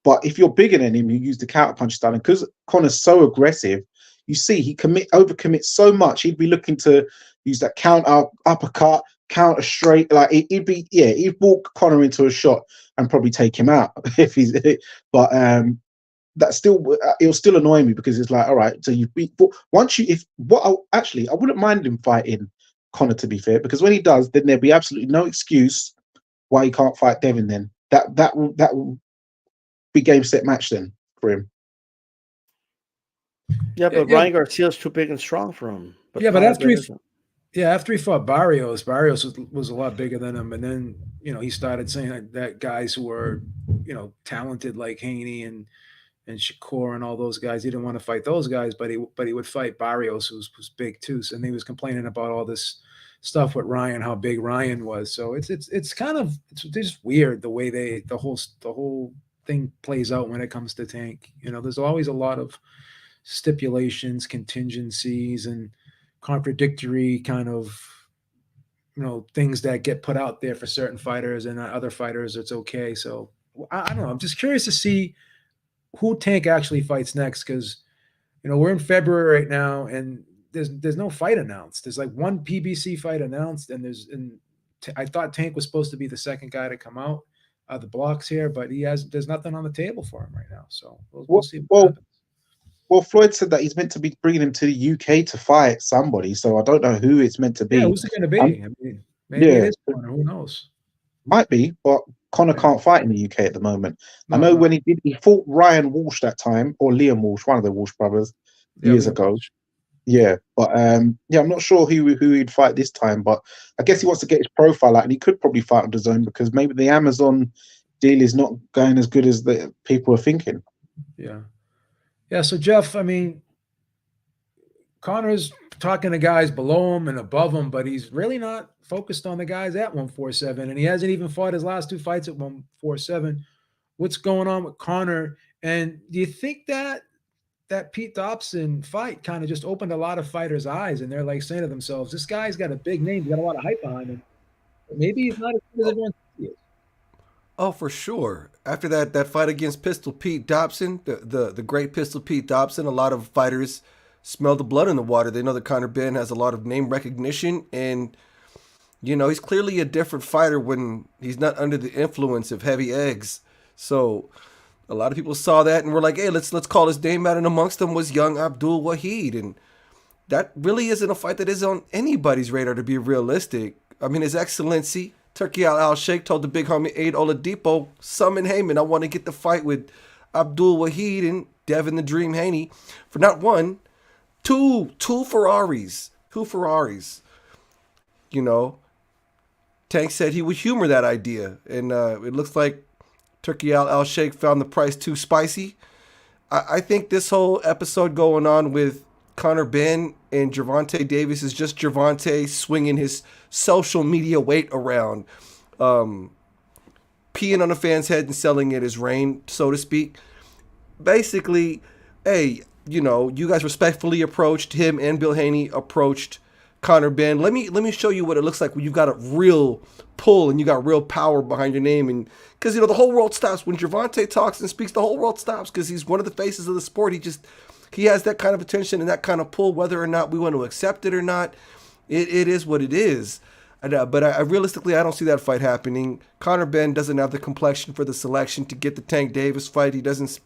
S10: But if you're bigger than him, you use the counter punch style. And because Conor's so aggressive, you see he overcommits so much. He'd be looking to use that counter uppercut, counter straight. Like he'd walk Conor into a shot and probably take him out if he's. But that still, it'll still annoy me because it's like, all right, so you beat once you I wouldn't mind him fighting Conor, to be fair, because when he does, then there'll be absolutely no excuse why he can't fight Devin. Then that will be game set match then for him.
S3: Yeah, but Ryan Garcia's too big and strong for him.
S5: But after he fought Barrios was a lot bigger than him, and then he started saying that guys who were talented like Haney and Shakur and all those guys, he didn't want to fight those guys, but he would fight Barrios, who was big too. So, and he was complaining about all this stuff with Ryan, how big Ryan was. So it's just weird the way the whole thing plays out when it comes to Tank. There's always a lot of stipulations, contingencies, and contradictory kind of things that get put out there for certain fighters, and other fighters it's okay. So I don't know. I'm just curious to see who Tank actually fights next, because we're in February right now, and there's no fight announced. There's like one PBC fight announced, and I thought Tank was supposed to be the second guy to come out of the blocks here, but there's nothing on the table for him right now. So we'll see what happens.
S10: Well, Floyd said that he's meant to be bringing him to the UK to fight somebody, so I don't know who it's meant to be.
S5: Yeah, who's it going to be? I mean, maybe it is Conor. Who knows?
S10: Might be, but Conor can't fight in the UK at the moment. I know when he fought Ryan Walsh that time, or Liam Walsh, one of the Walsh brothers, years ago. Yeah, but I'm not sure who he'd fight this time, but I guess he wants to get his profile out, and he could probably fight on the zone because maybe the Amazon deal is not going as good as the people are thinking.
S5: Yeah. Yeah, so Jeff, I mean, Conor's talking to guys below him and above him, but he's really not focused on the guys at 147, and he hasn't even fought his last two fights at 147. What's going on with Conor? And do you think that Pete Dobson fight kind of just opened a lot of fighters' eyes, and they're like saying to themselves, this guy's got a big name, he's got a lot of hype behind him. But maybe he's not as good as everyone thinks he is.
S11: Oh, for sure. After that fight against Pistol Pete Dobson, the great Pistol Pete Dobson, a lot of fighters smell the blood in the water. They know that Conor Benn has a lot of name recognition, and he's clearly a different fighter when he's not under the influence of heavy eggs. So a lot of people saw that and were like, hey, let's call his name out, and amongst them was young Abdul Wahid, and that really isn't a fight that is on anybody's radar, to be realistic. I mean, His Excellency Turki Al-Sheikh told the big homie Aid Oladipo, summon Heyman, I want to get the fight with Abdul Wahid and Devin the Dream Haney for not one, two Ferraris. Tank said he would humor that idea, and it looks like Turki Al-Sheikh found the price too spicy. I think this whole episode going on with Conor Benn and Gervonta Davis is just Gervonta swinging his social media weight around, peeing on a fan's head and selling it as rain, so to speak. Basically, hey, you guys respectfully approached him, and Bill Haney approached Conor Benn. Let me show you what it looks like when you've got a real pull and you got real power behind your name. And because the whole world stops when Gervonta talks and speaks. The whole world stops because he's one of the faces of the sport. He has that kind of attention and that kind of pull, whether or not we want to accept it or not. It is what it is. But I realistically, I don't see that fight happening. Conor Benn doesn't have the complexion for the selection to get the Tank Davis fight. He doesn't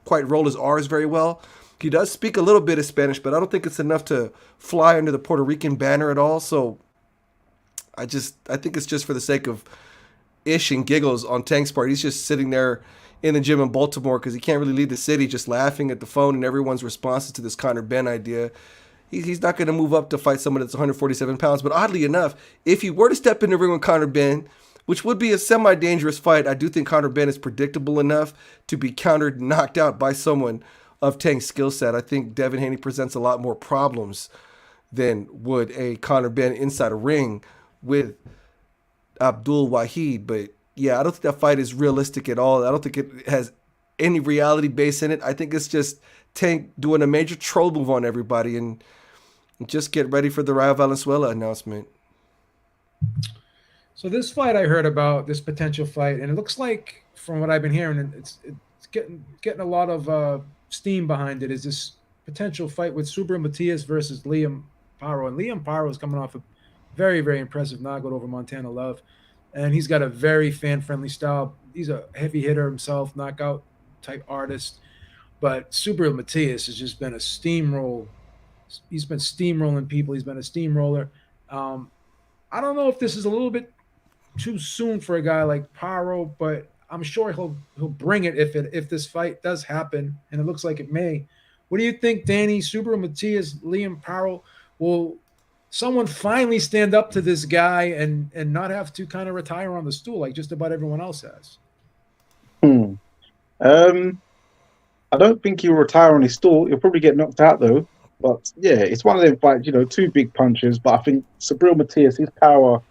S11: quite roll his R's very well. He does speak a little bit of Spanish, but I don't think it's enough to fly under the Puerto Rican banner at all. So I think it's just for the sake of ish and giggles on Tank's part. He's just sitting there in the gym in Baltimore because he can't really leave the city, just laughing at the phone and everyone's responses to this Conor Benn idea. He's not going to move up to fight someone that's 147 pounds. But oddly enough, if he were to step in the ring with Conor Benn, which would be a semi-dangerous fight, I do think Conor Benn is predictable enough to be countered, knocked out by someone of Tank's skill set. I think Devin Haney presents a lot more problems than would a Conor Benn inside a ring with Abdul Wahid. But yeah, I don't think that fight is realistic at all. I don't think it has any reality base in it. I think it's just Tank doing a major troll move on everybody and just get ready for the Rayo Valenzuela announcement.
S5: So this fight I heard about, this potential fight, and it looks like, from what I've been hearing, it's getting a lot of steam behind it, is this potential fight with Subriel Matias versus Liam Paro. And Liam Paro is coming off a very, very impressive knockout over Montana Love. And he's got a very fan-friendly style. He's a heavy hitter himself, knockout type artist. But Subriel Matias has just been a steamroll. He's been steamrolling people. He's been a steamroller. I don't know if this is a little bit too soon for a guy like Paro, but I'm sure he'll bring it if this fight does happen, and it looks like it may. What do you think, Danny? Subriel Matias, Liam Paro, will someone finally stand up to this guy and not have to kind of retire on the stool like just about everyone else has?
S10: I don't think he'll retire on his stool. He'll probably get knocked out though. But yeah, it's one of them fights, two big punches. But I think Subriel Matias, his power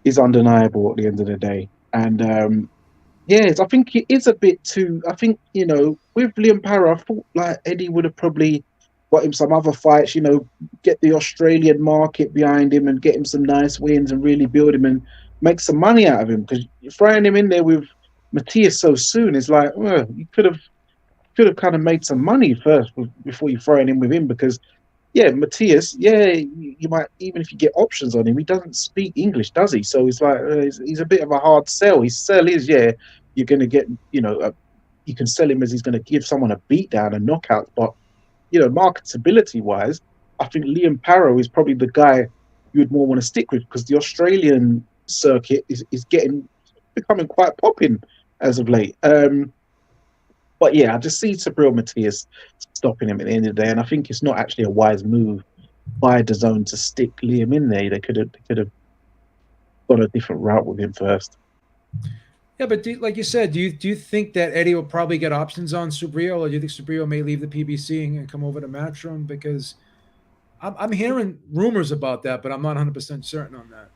S10: is undeniable at the end of the day. And I think it is a bit too. I think with Liam Paro, I thought like Eddie would have probably got him some other fights. Get the Australian market behind him and get him some nice wins and really build him and make some money out of him. Because throwing him in there with Matias so soon is like, well, you could have kind of made some money first before you throw in with him. Because Matias, you might, even if you get options on him, he doesn't speak English, does he? So it's like he's a bit of a hard sell. His sell is you're going to get you can sell him as he's going to give someone a beatdown and knockout. But marketability wise, I think Liam Paro is probably the guy you would more want to stick with, because the Australian circuit is becoming quite popping as of late. But I just see Subriel Matias stopping him at the end of the day, and I think it's not actually a wise move by DAZN to stick Liam in there. They could have gone a different route with him first.
S5: Yeah, but like you said, do you think that Eddie will probably get options on Subriel, or do you think Subriel may leave the PBC and come over to Matchroom? Because I'm hearing rumors about that, but I'm not 100% certain on that.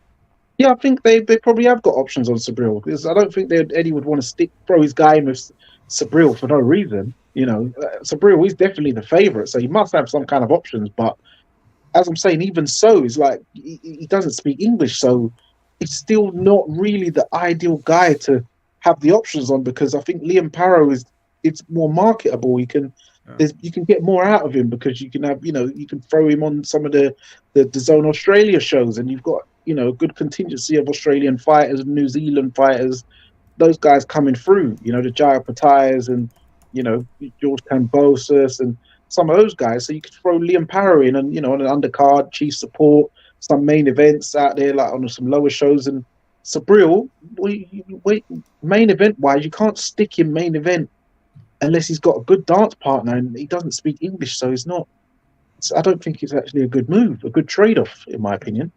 S10: Yeah, I think they probably have got options on Subriel, because I don't think Eddie would want to throw his guy in with Subriel for no reason. Subriel is definitely the favorite, so he must have some kind of options. But as I'm saying, even so, it's like he doesn't speak English, so it's still not really the ideal guy to have the options on, because I think Liam Paro it's more marketable. You can get more out of him, because you can have you can throw him on some of the DAZN Australia shows, and you've got a good contingency of Australian fighters and New Zealand fighters. Those guys coming through, the Jaya Patayas and George Kambosos and some of those guys. So you could throw Liam Paro in, and on an undercard, chief support, some main events out there, like on some lower shows. And Subriel, main event wise, you can't stick him main event unless he's got a good dance partner, and he doesn't speak English, so he's not. I don't think it's actually a good move, a good trade-off, in my opinion.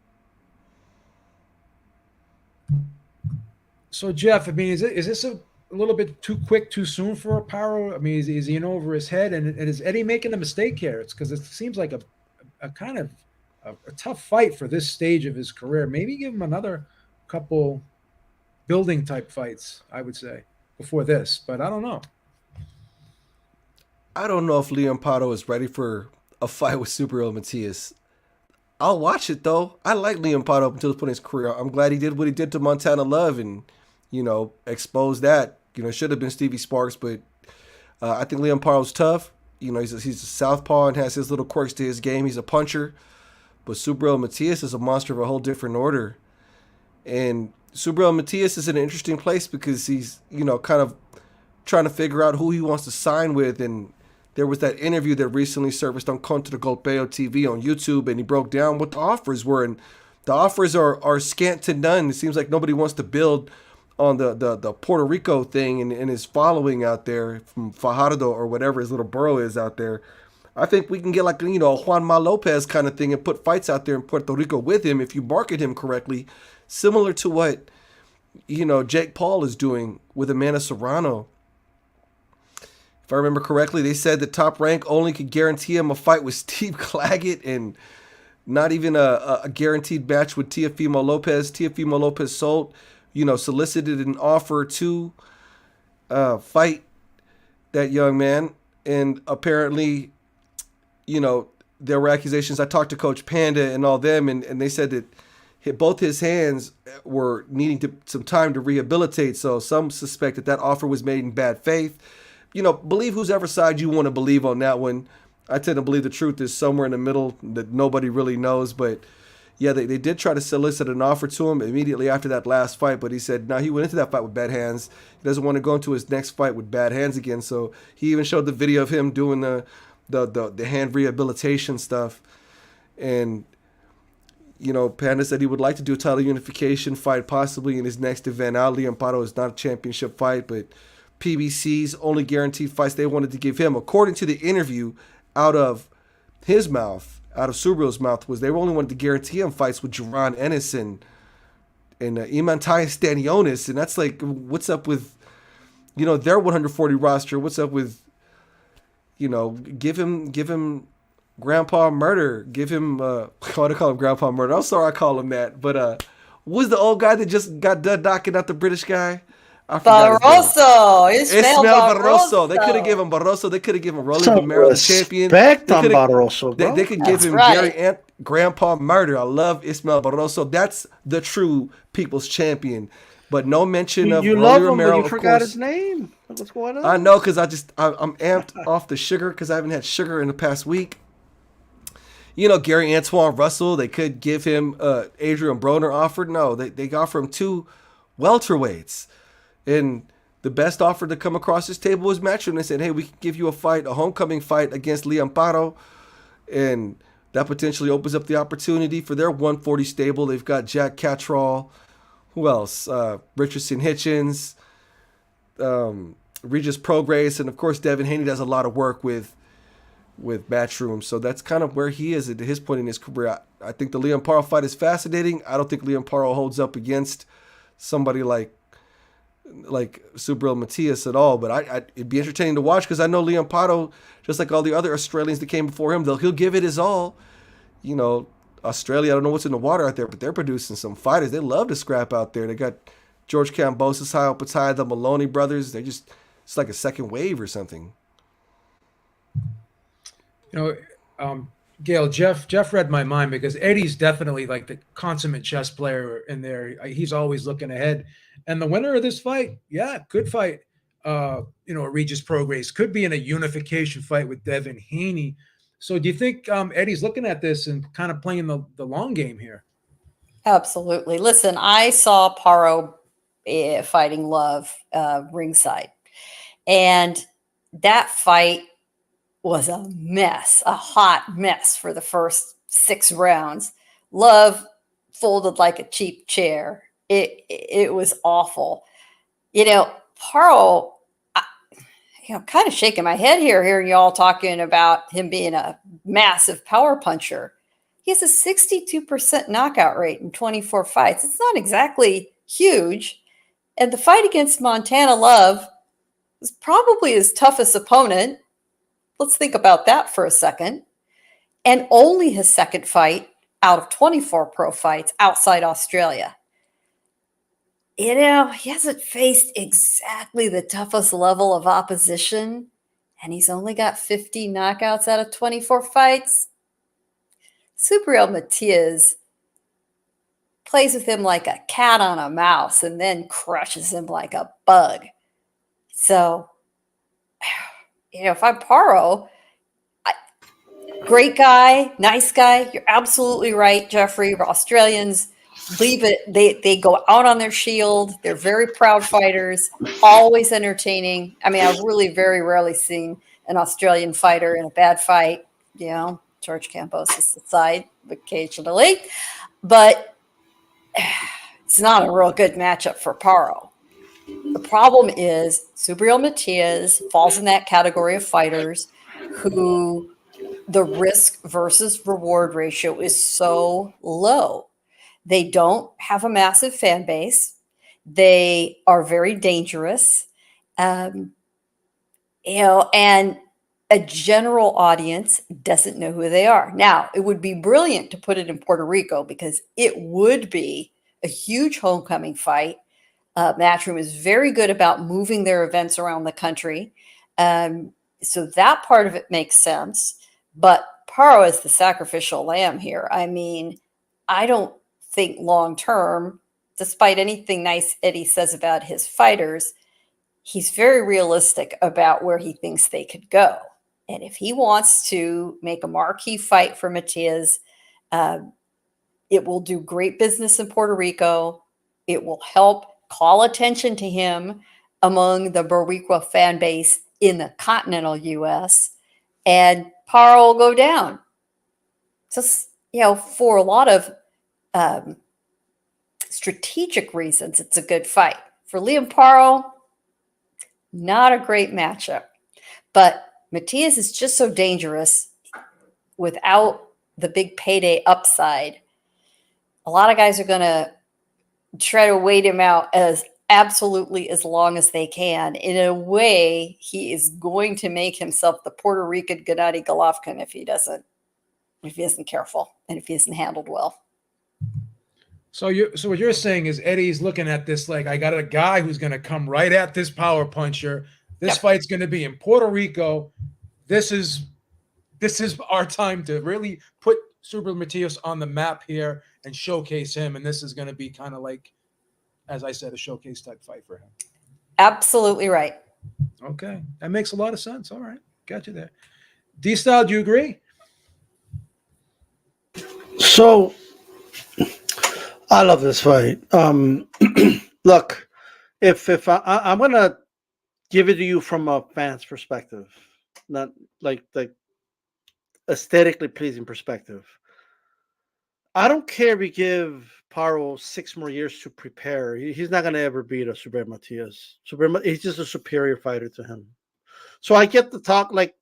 S5: So Jeff, I mean, is this a little bit too quick, too soon for Paro? I mean, is he in over his head? And is Eddie making a mistake here? It's because it seems like a kind of a tough fight for this stage of his career. Maybe give him another couple building type fights, I would say, before this. But I don't know.
S11: I don't know if Liam Paro is ready for a fight with Subriel Matias. I'll watch it though. I like Liam Paro up until this point in his career. I'm glad he did what he did to Montana Love and expose that. It should have been Stevie Sparks, but I think Liam Paro's tough. He's a southpaw and has his little quirks to his game. He's a puncher, but Subriel Matias is a monster of a whole different order. And Subriel Matias is in an interesting place because he's kind of trying to figure out who he wants to sign with. And there was that interview that recently surfaced on Contra Golpeo TV on YouTube, and he broke down what the offers were, and the offers are scant to none. It seems like nobody wants to build on the Puerto Rico thing and his following out there from Fajardo or whatever his little borough is out there. I think we can get like, a Juanma Lopez kind of thing and put fights out there in Puerto Rico with him if you market him correctly, similar to what, Jake Paul is doing with Amanda Serrano. If I remember correctly, they said that Top Rank only could guarantee him a fight with Steve Claggett and not even a guaranteed match with Teofimo Lopez. Teofimo Lopez sold solicited an offer to fight that young man. And apparently, there were accusations. I talked to Coach Panda and all them, and they said that both his hands were needing some time to rehabilitate. So some suspect that offer was made in bad faith. Believe whosever side you want to believe on that one. I tend to believe the truth is somewhere in the middle that nobody really knows. But yeah, they did try to solicit an offer to him immediately after that last fight. But he said, no, he went into that fight with bad hands. He doesn't want to go into his next fight with bad hands again. So he even showed the video of him doing the hand rehabilitation stuff. And, Panda said he would like to do a title unification fight possibly in his next event. Liam Paro is not a championship fight, but PBC's only guaranteed fights they wanted to give him, according to the interview out of his mouth, out of Subriel's mouth, was they only wanted to guarantee him fights with Jaron Ennis and Imantai Stanionis. And that's like, what's up with, their 140 roster? What's up with, give him Grandpa Murder. Give him, I want to call him Grandpa Murder. I'm sorry I call him that. But who's the old guy that just got done knocking out the British guy?
S12: Barroso.
S11: Ismael Barroso. They could have given him Barroso. They could have given him Rolly Romero, the champion.
S3: Respect on Barroso, bro.
S11: They could give him Gary Grandpa Murder. I love Ismael Barroso. That's the true people's champion. But no mention of Rolly Romero.
S3: But you forgot his name. What's going on?
S11: I know, because I'm amped off the sugar because I haven't had sugar in the past week. Gary Antoine Russell, they could give him Adrian Broner offered. No, they offer him 2 welterweights. And the best offer to come across this table was Matchroom. They said, hey, we can give you a homecoming fight against Liam Paro. And that potentially opens up the opportunity for their 140 stable. They've got Jack Cattrall. Who else? Richardson Hitchens. Regis Prograis. And, of course, Devin Haney does a lot of work with Matchroom. So that's kind of where he is at his point in his career. I think the Liam Paro fight is fascinating. I don't think Liam Paro holds up against somebody like Subriel Matias at all, but it'd be entertaining to watch because I know Liam Paro, just like all the other Australians that came before him, he'll give it his all. Australia, I don't know what's in the water out there, but they're producing some fighters. They love to scrap out there. They got George Kambosos, Hyle Patai, the Maloney brothers. It's like a second wave or something.
S5: Gail, Jeff read my mind because Eddie's definitely like the consummate chess player in there. He's always looking ahead. And the winner of this fight, could fight, Regis Prograis, could be in a unification fight with Devin Haney. So do you think Eddie's looking at this and kind of playing the long game here?
S12: Absolutely. Listen, I saw Paro fighting Love ringside. And that fight was a mess, a hot mess for the first 6 rounds. Love folded like a cheap chair. It was awful. Paro, kind of shaking my head here, hearing y'all talking about him being a massive power puncher. He has a 62% knockout rate in 24 fights. It's not exactly huge. And the fight against Montana Love was probably his toughest opponent. Let's think about that for a second. And only his second fight out of 24 pro fights outside Australia. He hasn't faced exactly the toughest level of opposition, and he's only got 50 knockouts out of 24 fights. Subriel Matias plays with him like a cat on a mouse and then crushes him like a bug. So, if I'm Paro, great guy, nice guy. You're absolutely right, Jeffrey. Australians leave it. They go out on their shield. They're very proud fighters, always entertaining. I mean, I've really very rarely seen an Australian fighter in a bad fight. George Kambosos aside occasionally, but it's not a real good matchup for Paro. The problem is Subriel Matias falls in that category of fighters who the risk versus reward ratio is so low. They don't have a massive fan base. They are very dangerous. And a general audience doesn't know who they are. Now, it would be brilliant to put it in Puerto Rico because it would be a huge homecoming fight Matchroom is very good about moving their events around the country. So that part of it makes sense. But Paro is the sacrificial lamb here. I mean, I don't think long term, despite anything nice Eddie says about his fighters, he's very realistic about where he thinks they could go. And if he wants to make a marquee fight for Matias, it will do great business in Puerto Rico. It will help call attention to him among the Boricua fan base in the continental U.S., and Paro will go down. Just, for a lot of strategic reasons, it's a good fight. For Liam Paro, not a great matchup. But Matias is just so dangerous without the big payday upside. A lot of guys are going to try to wait him out as long as they can. In a way, he is going to make himself the Puerto Rican Gennady Golovkin if he isn't careful and if he isn't handled well.
S5: So what you're saying is Eddie's looking at this like, I got a guy who's going to come right at this power puncher. This fight's going to be in Puerto Rico. This is our time to really put Subriel Matias on the map here and showcase him. And this is going to be kind of like, as I said, a showcase type fight for him.
S12: Absolutely right.
S5: Okay. That makes a lot of sense. All right. Got you there. D-Style, do you agree?
S3: So I love this fight. Look, if I'm going to give it to you from a fan's perspective, not like aesthetically pleasing perspective. I don't care if we give Paro 6 more years to prepare. He's not going to ever beat a Subriel Matias. He's just a superior fighter to him. So I get the talk, like,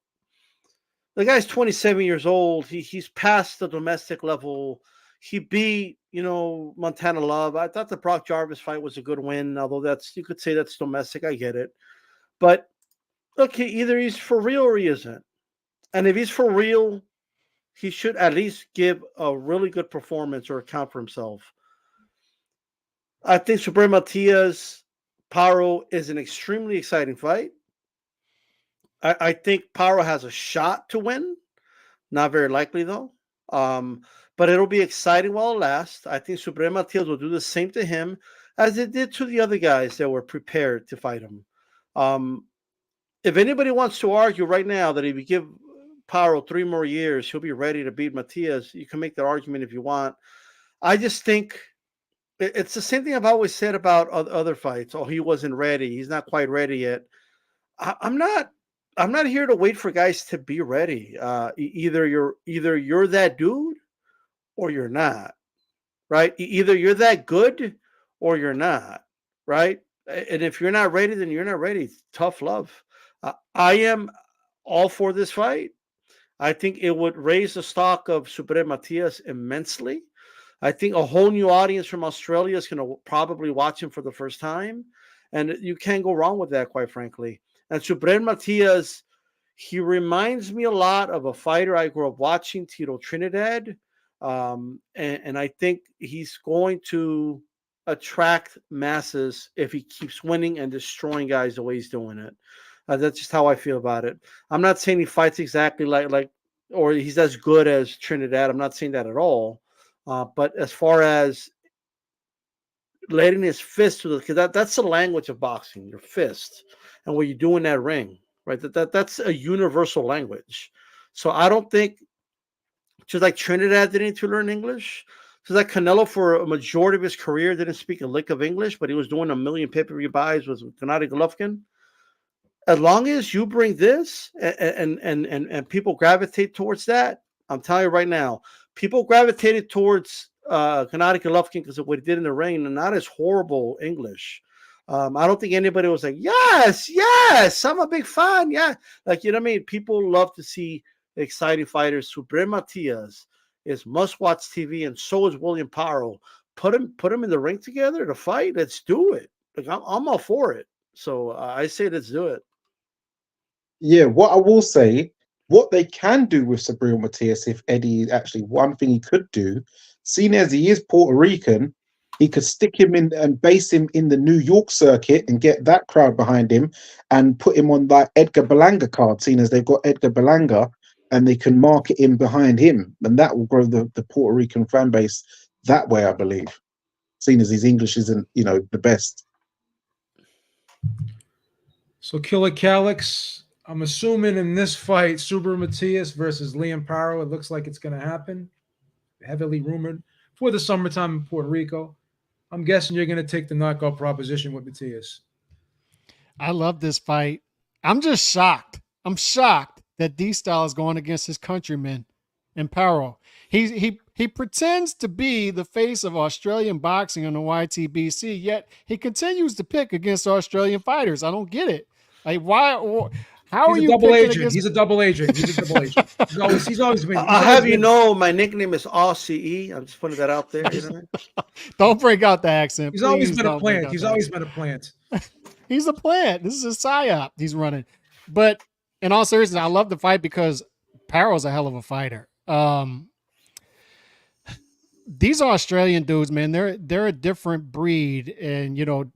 S3: the guy's 27 years old. He's past the domestic level. He beat, Montana Love. I thought the Brock Jarvis fight was a good win, although you could say that's domestic. I get it. But look, either he's for real or he isn't. And if he's for real, he should at least give a really good performance or account for himself. I think Subriel Matias, Paro is an extremely exciting fight. I think Paro has a shot to win. Not very likely, though. But it'll be exciting while it lasts. I think Subriel Matias will do the same to him as it did to the other guys that were prepared to fight him. If anybody wants to argue right now that if you give Paro 3 more years, he'll be ready to beat Matias, you can make that argument if you want. I just think it's the same thing I've always said about other fights. Oh, he wasn't ready. He's not quite ready yet. I'm not here to wait for guys to be ready. Either you're that dude or you're not, right? Either you're that good or you're not, right? And if you're not ready, then you're not ready. Tough love. I am all for this fight. I think it would raise the stock of Subriel Matias immensely. I think a whole new audience from Australia is going to probably watch him for the first time. And you can't go wrong with that, quite frankly. And Subriel Matias, he reminds me a lot of a fighter I grew up watching, Tito Trinidad. And I think he's going to attract masses if he keeps winning and destroying guys the way he's doing it. That's just how I feel about it. I'm not saying he fights exactly like or he's as good as Trinidad. I'm not saying that at all. But as far as letting his fist to because that's the language of boxing, your fist, and what you do in that ring, right? That's a universal language. So I don't think just like Trinidad didn't need to learn English. Just like Canelo for a majority of his career didn't speak a lick of English, but he was doing 1 million pay-per-view buys with Gennady Golovkin. As long as you bring this and people gravitate towards that, I'm telling you right now, people gravitated towards Gennady Golovkin because of what he did in the ring and not his horrible English. I don't think anybody was like, yes, I'm a big fan. Yeah. Like, you know what I mean? People love to see exciting fighters. Subriel Matias is must-watch TV, and so is William Paro. Put him in the ring together to fight. Let's do it. Like I'm all for it. So I say let's do it.
S10: Yeah, what I will say, what they can do with Subriel Matias, if Eddie actually, one thing he could do, seeing as he is Puerto Rican, He could stick him in and base him in the New York circuit and get that crowd behind him and put him on that Edgar Berlanga card, seeing as they've got Edgar Berlanga, and they can market him behind him. And that will grow the Puerto Rican fan base that way, I believe, seeing as his English isn't, the best.
S5: So Killer Calix, I'm assuming in this fight, Subriel Matias versus Liam Paro, it looks like it's going to happen. Heavily rumored for the summertime in Puerto Rico. I'm guessing you're going to take the knockout proposition with Matias.
S13: I love this fight. I'm just shocked. I'm shocked that D-Style is going against his countryman in Paro. He pretends to be the face of Australian boxing on the YTBC, yet he continues to pick against Australian fighters. I don't get it. Like, why? How are you
S5: double
S13: picking
S5: agent?
S13: against?
S5: He's a double agent. He's a double agent. He's always been.
S3: I'll have you know, my nickname is RCE. I'm just putting that out there.
S13: Don't break out the accent.
S5: He's always been a plant. He's always been a plant.
S13: He's a plant. This is a psyop he's running. But in all seriousness, I love the fight because Paro's a hell of a fighter. These Australian dudes, man, they're a different breed. And,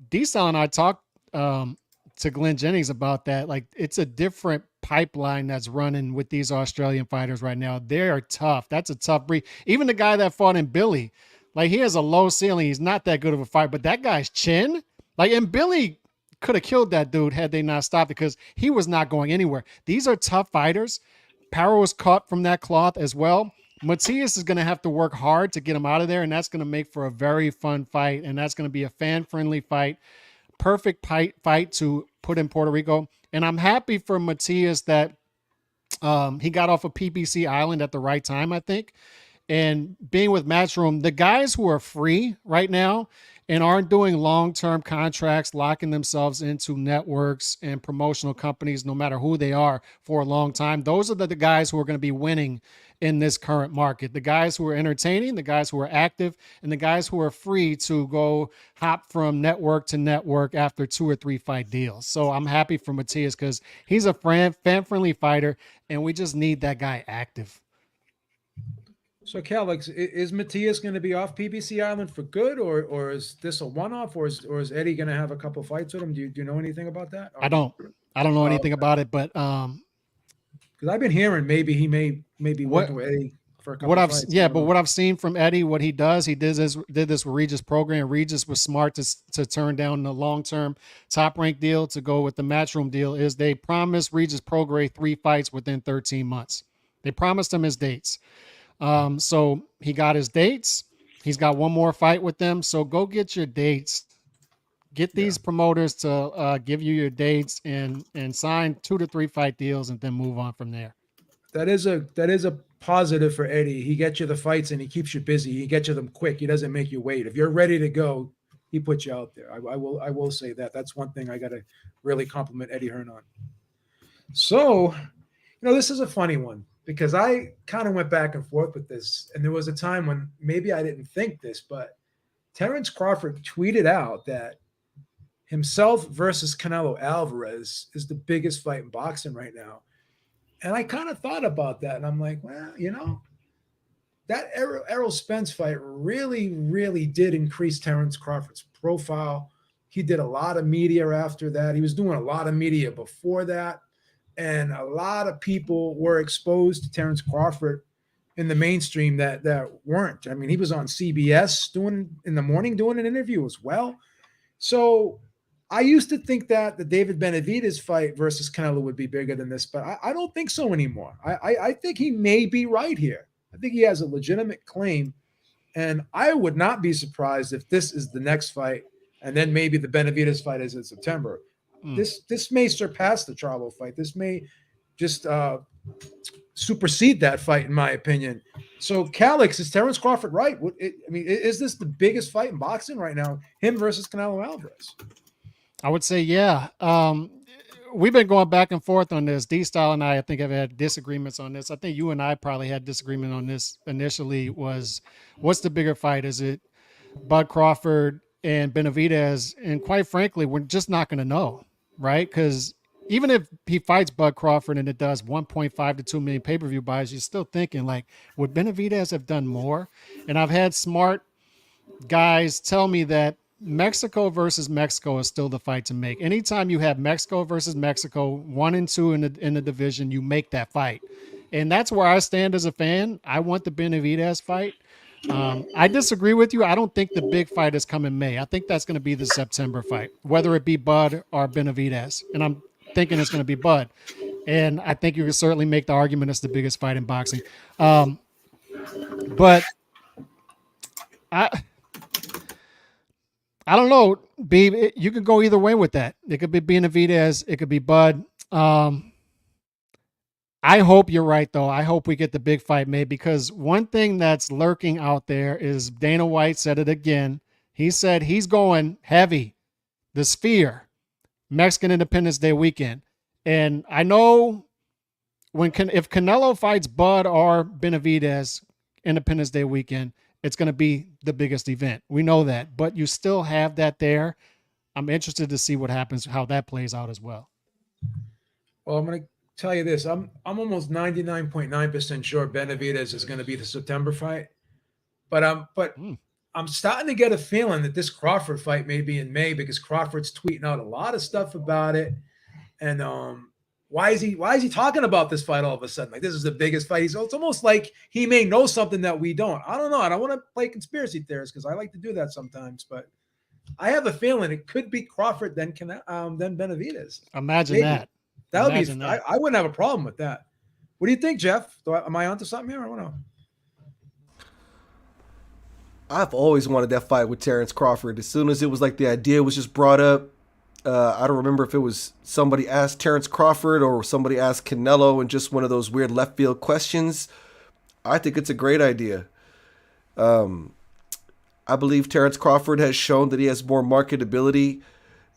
S13: D-Style and I talked to Glenn Jennings about that. Like, it's a different pipeline that's running with these Australian fighters right now. They are tough. That's a tough breed. Even the guy that fought in Billy, like, he has a low ceiling. He's not that good of a fighter, but that guy's chin, like, and Billy could have killed that dude had they not stopped because he was not going anywhere. These are tough fighters. Paro was caught from that cloth as well. Matias is going to have to work hard to get him out of there, and that's going to make for a very fun fight, and that's going to be a fan-friendly fight. Perfect fight to put in Puerto Rico. And I'm happy for Matias that he got off of PBC Island at the right time, I think. And being with Matchroom, the guys who are free right now and aren't doing long-term contracts, locking themselves into networks and promotional companies, no matter who they are, for a long time, those are the guys who are going to be winning in this current market. The guys who are entertaining, the guys who are active, and the guys who are free to go hop from network to network after 2 or 3 fight deals. So I'm happy for Matias because he's a fan-friendly fighter, and we just need that guy active.
S5: So, Calix, is Matias going to be off PBC Island for good, or is this a one-off, or is Eddie going to have a couple fights with him? Do you know anything about that?
S13: I don't know anything about it, but
S5: because I've been hearing maybe he may be working with Eddie for a couple fights.
S13: But what I've seen from Eddie, what he does, he did this with Regis program. Regis was smart to turn down the long-term top-rank deal to go with the Matchroom deal. Is they promised Regis Prograis 3 fights within 13 months. They promised him his dates. So he got his dates. He's got one more fight with them. So go get your dates. Get these promoters to give you your dates and sign 2 to 3 fight deals and then move on from there.
S5: That is a positive for Eddie. He gets you the fights and he keeps you busy. He gets you them quick. He doesn't make you wait. If you're ready to go, he puts you out there. I will say that. That's one thing I got to really compliment Eddie Hearn on. So, this is a funny one because I kind of went back and forth with this. And there was a time when maybe I didn't think this, but Terence Crawford tweeted out that himself versus Canelo Alvarez is the biggest fight in boxing right now. And I kind of thought about that. And I'm like, well, that Errol Spence fight really, really did increase Terence Crawford's profile. He did a lot of media after that. He was doing a lot of media before that. And a lot of people were exposed to Terence Crawford in the mainstream that weren't. I mean, he was on CBS in the morning doing an interview as well. So I used to think that the David Benavidez fight versus Canelo would be bigger than this, but I don't think so anymore. I think he may be right here. I think he has a legitimate claim, and I would not be surprised if this is the next fight, and then maybe the Benavidez fight is in September. This may surpass the Charlo fight. This may just supersede that fight, in my opinion. So, Calix, is Terence Crawford right? Is this the biggest fight in boxing right now, him versus Canelo Alvarez?
S13: I would say, yeah. We've been going back and forth on this. D-Style and I think, have had disagreements on this. I think you and I probably had disagreement on this initially. Was what's the bigger fight? Is it Bud Crawford and Benavidez? And quite frankly, we're just not going to know, right? Because even if he fights Bud Crawford and it does 1.5 to 2 million pay-per-view buys, you're still thinking, like, would Benavidez have done more? And I've had smart guys tell me that Mexico versus Mexico is still the fight to make. Anytime you have Mexico versus Mexico, 1 and 2 in the division, you make that fight. And that's where I stand as a fan. I want the Benavidez fight. I disagree with you. I don't think the big fight is coming May. I think that's going to be the September fight, whether it be Bud or Benavidez. And I'm thinking it's going to be Bud. And I think you can certainly make the argument it's the biggest fight in boxing. But I don't know, B. You could go either way with that. It could be Benavidez. It could be Bud. I hope you're right, though. I hope we get the big fight made, because one thing that's lurking out there is Dana White said it again. He said he's going heavy, the Sphere, Mexican Independence Day weekend. And I know if Canelo fights Bud or Benavidez Independence Day weekend, it's going to be the biggest event. We know that, but you still have that there. I'm interested to see what happens, how that plays out as well.
S5: Well, I'm going to tell you this. I'm almost 99.9% sure Benavidez is going to be the September fight. But I'm starting to get a feeling that this Crawford fight may be in May, because Crawford's tweeting out a lot of stuff about it. And why is he talking about this fight all of a sudden? Like, this is the biggest fight. It's almost like he may know something that we don't. I don't know. I don't want to play conspiracy theorists, because I like to do that sometimes. But I have a feeling it could be Crawford then Benavidez.
S13: Imagine
S5: Maybe.
S13: that.
S5: That would be. I wouldn't have a problem with that. What do you think, Jeff? Am I onto something here? I don't know.
S11: I've always wanted that fight with Terence Crawford. As soon as it was like the idea was just brought up, I don't remember if it was somebody asked Terence Crawford or somebody asked Canelo, and just one of those weird left field questions. I think it's a great idea. I believe Terence Crawford has shown that he has more marketability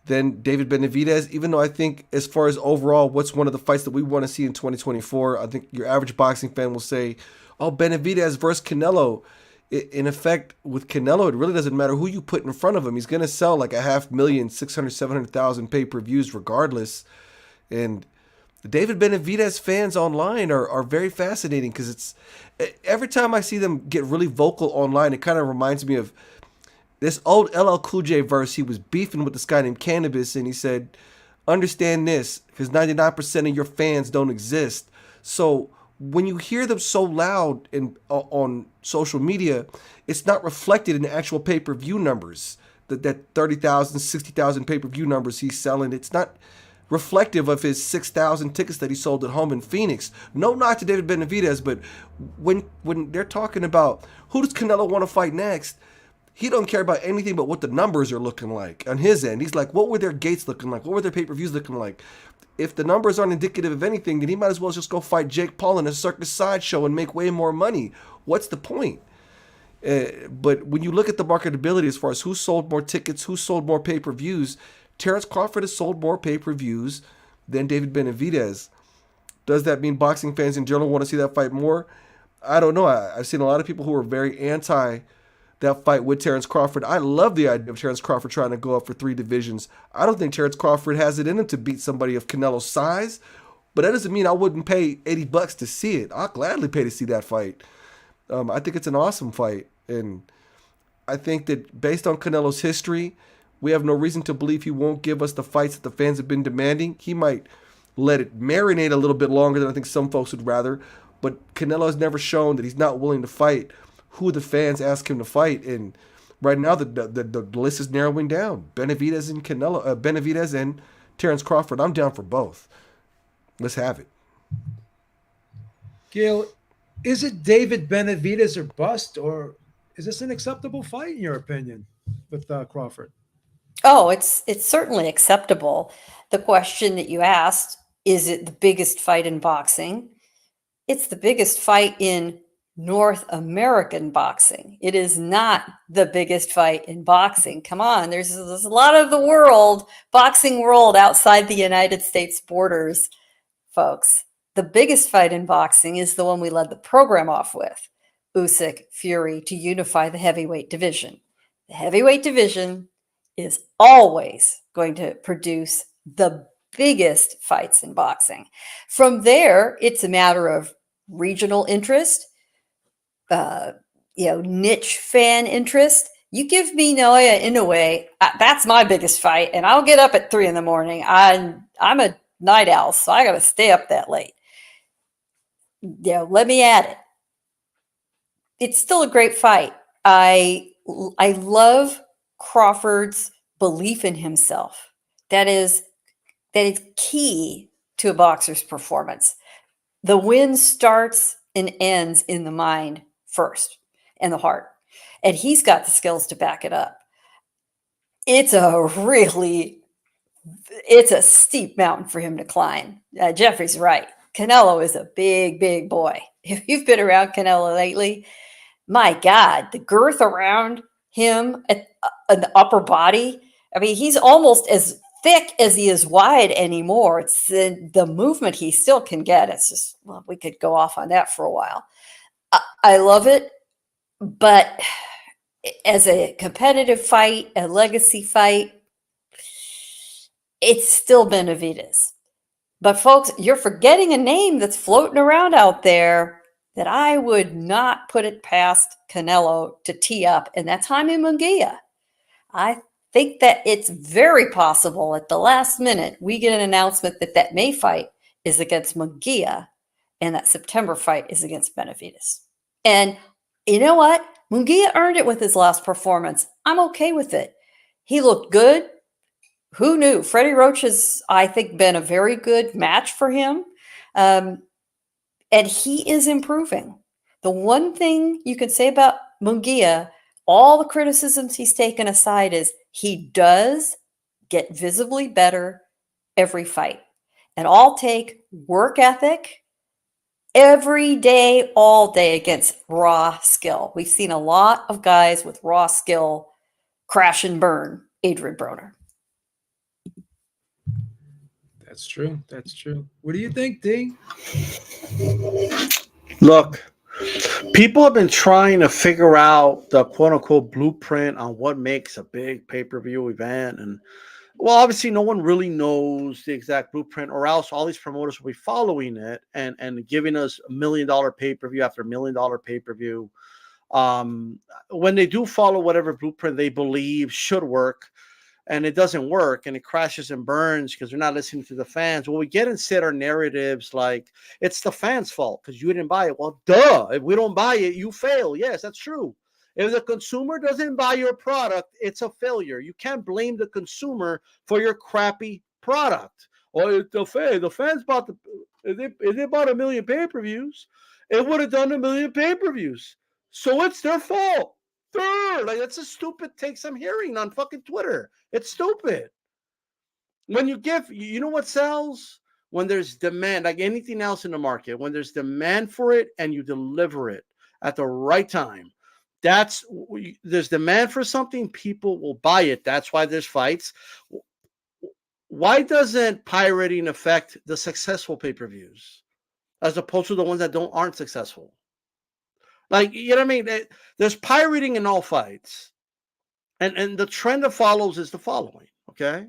S11: than David Benavidez, even though I think as far as overall what's one of the fights that we want to see in 2024, I think your average boxing fan will say, oh, Benavidez versus Canelo. In effect, with Canelo, it really doesn't matter who you put in front of him. He's going to sell like 500,000, 600,000, 700,000 pay-per-views regardless. And the David Benavidez fans online are very fascinating, because it's every time I see them get really vocal online, it kind of reminds me of this old LL Cool J verse. He was beefing with this guy named Cannabis, and he said, understand this, because 99% of your fans don't exist. So when you hear them so loud on social media, it's not reflected in the actual pay-per-view numbers. That 30,000, 60,000 pay-per-view numbers he's selling, it's not reflective of his 6,000 tickets that he sold at home in Phoenix. No knock to David Benavidez, but when they're talking about who does Canelo want to fight next, he don't care about anything but what the numbers are looking like on his end. He's like, what were their gates looking like? What were their pay-per-views looking like? If the numbers aren't indicative of anything, then he might as well just go fight Jake Paul in a circus sideshow and make way more money. What's the point? But when you look at the marketability as far as who sold more tickets, who sold more pay-per-views, Terence Crawford has sold more pay-per-views than David Benavidez. Does that mean boxing fans in general want to see that fight more? I don't know. I've seen a lot of people who are very anti that fight with Terence Crawford. I love the idea of Terence Crawford trying to go up for 3 divisions. I don't think Terence Crawford has it in him to beat somebody of Canelo's size, but that doesn't mean I wouldn't pay $80 to see it. I'll gladly pay to see that fight. I think it's an awesome fight, and I think that based on Canelo's history, we have no reason to believe he won't give us the fights that the fans have been demanding. He might let it marinate a little bit longer than I think some folks would rather, but Canelo has never shown that he's not willing to fight who the fans ask him to fight, and right now the list is narrowing down. Benavidez and Benavidez and Terence Crawford. I'm down for both. Let's have it.
S5: Gil, is it David Benavidez or bust, or is this an acceptable fight in your opinion with Crawford?
S12: Oh, it's certainly acceptable. The question that you asked, is it the biggest fight in boxing? It's the biggest fight in North American boxing. It is not the biggest fight in boxing. Come on, there's a lot of the world, boxing world outside the United States borders, folks. The biggest fight in boxing is the one we led the program off with, Usyk Fury, to unify the heavyweight division. The heavyweight division is always going to produce the biggest fights in boxing. From there, it's a matter of regional interest, niche fan interest, You give me Naoya Inoue, that's my biggest fight, and I'll get up at 3 a.m. I'm a night owl, so I got to stay up that late. Let me at it. It's still a great fight. I love Crawford's belief in himself. That is key to a boxer's performance. The win starts and ends in the mind first and the heart. And he's got the skills to back it up. It's a steep mountain for him to climb. Jeffrey's right. Canelo is a big, big boy. If you've been around Canelo lately, my God, the girth around him at the upper body. I mean, he's almost as thick as he is wide anymore. It's the movement he still can get. It's just, well, we could go off on that for a while. I love it, but as a competitive fight, a legacy fight, it's still Benavidez. But folks, you're forgetting a name that's floating around out there that I would not put it past Canelo to tee up, and that's Jaime Munguia. I think that it's very possible at the last minute we get an announcement that May fight is against Munguia and that September fight is against Benavidez. And you know what? Munguia earned it with his last performance. I'm okay with it. He looked good. Who knew? Freddie Roach has, I think, been a very good match for him. And he is improving. The one thing you can say about Munguia, all the criticisms he's taken aside, is he does get visibly better every fight. And I'll take work ethic every day, all day against raw skill. We've seen a lot of guys with raw skill crash and burn Adrian Broner.
S5: That's true. That's true. What do you think, D?
S3: Look, people have been trying to figure out the quote-unquote blueprint on what makes a big pay-per-view event. And, well, obviously no one really knows the exact blueprint, or else all these promoters will be following it and giving us $1 million pay-per-view after $1 million pay-per-view. When they do follow whatever blueprint they believe should work, and it doesn't work, and it crashes and burns because they're not listening to the fans. Well, we get instead our narratives like it's the fans' fault because you didn't buy it. Well, duh. If we don't buy it, you fail. Yes, that's true. If the consumer doesn't buy your product, it's a failure. You can't blame the consumer for your crappy product. Or the fans bought if they bought 1 million pay-per-views, it would have done 1 million pay-per-views. So it's their fault. Like, that's a stupid take I'm hearing on fucking Twitter. It's stupid. When you know what sells? When there's demand, like anything else in the market, when there's demand for it and you deliver it at the right time. There's demand for something, people will buy it. That's why there's fights. Why doesn't pirating affect the successful pay-per-views as opposed to the ones that aren't successful? Like, you know what I mean? There's pirating in all fights. And the trend that follows is the following, okay?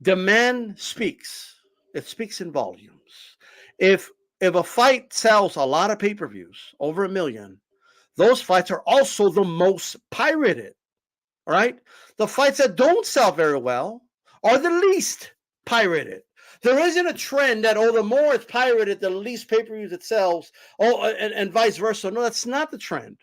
S3: Demand speaks. It speaks in volumes. If a fight sells a lot of pay-per-views, over 1 million, those fights are also the most pirated, all right? The fights that don't sell very well are the least pirated. There isn't a trend that, the more it's pirated, the least pay-per-views it sells, and vice versa. No, that's not the trend.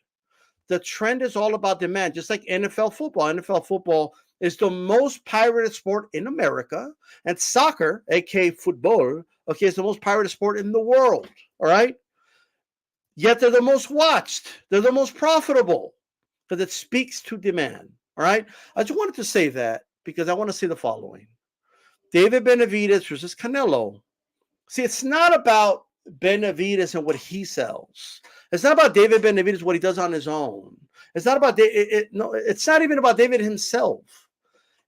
S3: The trend is all about demand, just like NFL football. NFL football is the most pirated sport in America, and soccer, aka football, is the most pirated sport in the world, all right? Yet they're the most watched. They're the most profitable because it speaks to demand, all right? I just wanted to say that because I want to say the following. David Benavidez versus Canelo. See, it's not about Benavidez and what he sells. It's not about David Benavidez, what he does on his own. It's not about it's not even about David himself.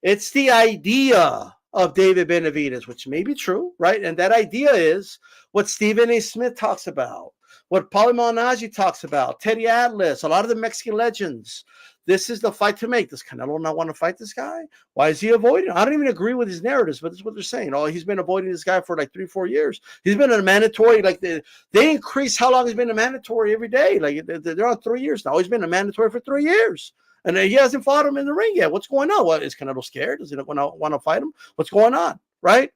S3: It's the idea of David Benavidez, which may be true, right? And that idea is what Stephen A. Smith talks about, what Paulie Malignaggi talks about, Teddy Atlas, a lot of the Mexican legends. This is the fight to make. Does Canelo not want to fight this guy? Why is he avoiding? I don't even agree with his narratives, but this is what they're saying. He's been avoiding this guy for like 3-4 years. He's been a mandatory. Like they increase how long he's been a mandatory every day. Like they're on 3 years now. He's been a mandatory for 3 years. And he hasn't fought him in the ring yet. What's going on? What, is Canelo scared? Does he not want to fight him? What's going on? Right?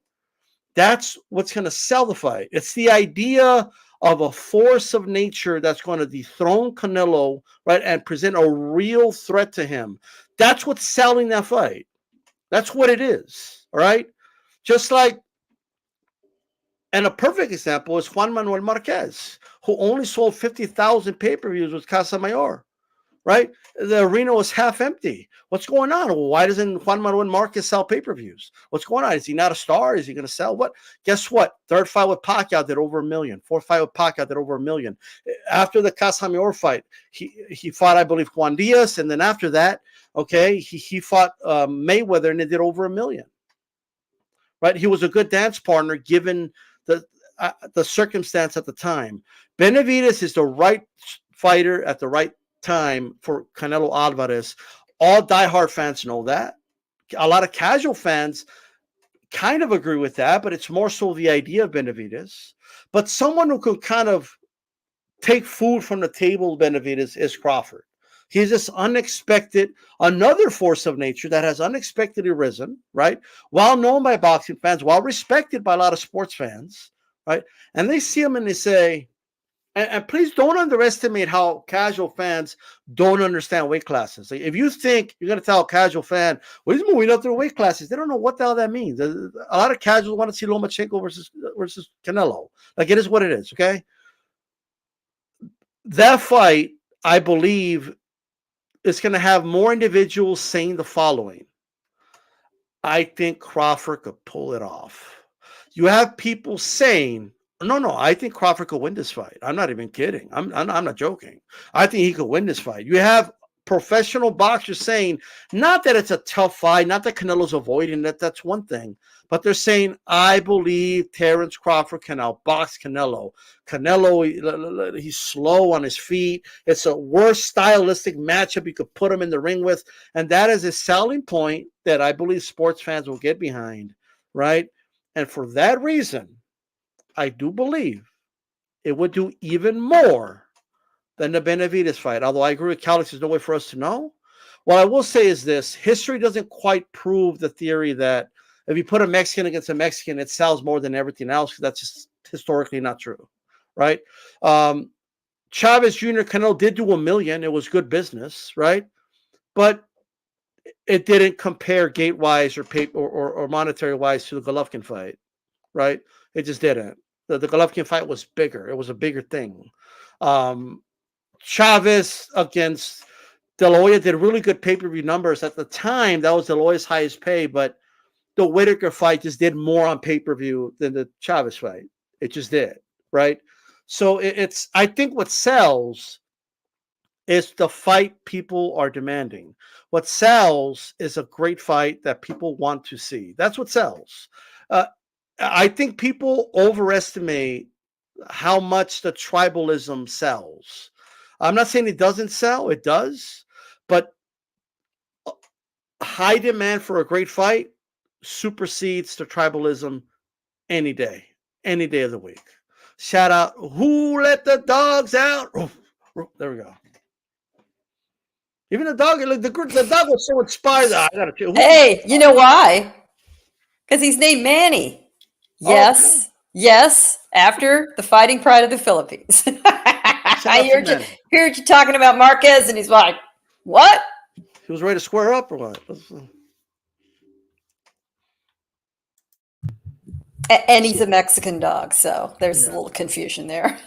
S3: That's what's going to sell the fight. It's the idea of a force of nature that's going to dethrone Canelo, right, and present a real threat to him. That's what's selling that fight. That's what it is, all right? Just like, and a perfect example is Juan Manuel Marquez, who only sold 50,000 pay-per-views with Casa Mayor, right? The arena was half empty. What's going on? Well, why doesn't Juan Manuel Marquez sell pay-per-views? What's going on? Is he not a star? Is he going to sell what? Guess what? Third fight with Pacquiao did over 1 million. Fourth fight with Pacquiao did over 1 million. After the Casamayor fight, he fought, I believe, Juan Diaz, and then after that, okay, he fought Mayweather, and it did over 1 million. Right? He was a good dance partner given the circumstance at the time. Benavidez is the right fighter at the right time for Canelo Alvarez. All diehard fans know that. A lot of casual fans kind of agree with that, but it's more so the idea of Benavidez. But someone who can kind of take food from the table, Benavidez, is Crawford. He's this unexpected, another force of nature that has unexpectedly risen, right? Well known by boxing fans, well respected by a lot of sports fans, right? And they see him and they say, and please don't underestimate how casual fans don't understand weight classes. Like, if you think you're going to tell a casual fan, well, he's moving up their weight classes, they don't know what the hell that means. A lot of casuals want to see Lomachenko versus Canelo. Like, it is what it is, okay? That fight, I believe, is going to have more individuals saying the following. I think Crawford could pull it off. You have people saying, no, I think Crawford could win this fight. I'm not even kidding. I'm not joking. I think he could win this fight. You have professional boxers saying, not that it's a tough fight, not that Canelo's avoiding that. That's one thing. But they're saying, I believe Terence Crawford can outbox Canelo. Canelo, he's slow on his feet. It's a worse stylistic matchup you could put him in the ring with. And that is a selling point that I believe sports fans will get behind, right? And for that reason, I do believe it would do even more than the Benavidez fight. Although I agree with Calix, there's no way for us to know. What I will say is this. History doesn't quite prove the theory that if you put a Mexican against a Mexican, it sells more than everything else. That's just historically not true, right? Chavez Jr. Canelo did do 1 million. It was good business, right? But it didn't compare gate-wise or monetary-wise to the Golovkin fight, right? It just didn't. The Golovkin fight was bigger. It was a bigger thing. Chavez against De La Hoya did really good pay-per-view numbers. At the time, that was De La Hoya's highest pay, but the Whitaker fight just did more on pay-per-view than the Chavez fight. It just did, right? So it's I think what sells is the fight people are demanding. What sells is a great fight that people want to see. That's what sells. I think people overestimate how much the tribalism sells. I'm not saying it doesn't sell. It does. But high demand for a great fight supersedes the tribalism any day of the week. Shout out, who let the dogs out? There we go. Even the dog, the dog was so inspired.
S12: Hey, you know why? Because he's named Manny. Yes, yes, after the fighting pride of the Philippines. I heard you talking about Marquez, and he's like, what?
S3: He was ready to square up or what?
S12: And he's a Mexican dog, so there's a little confusion there.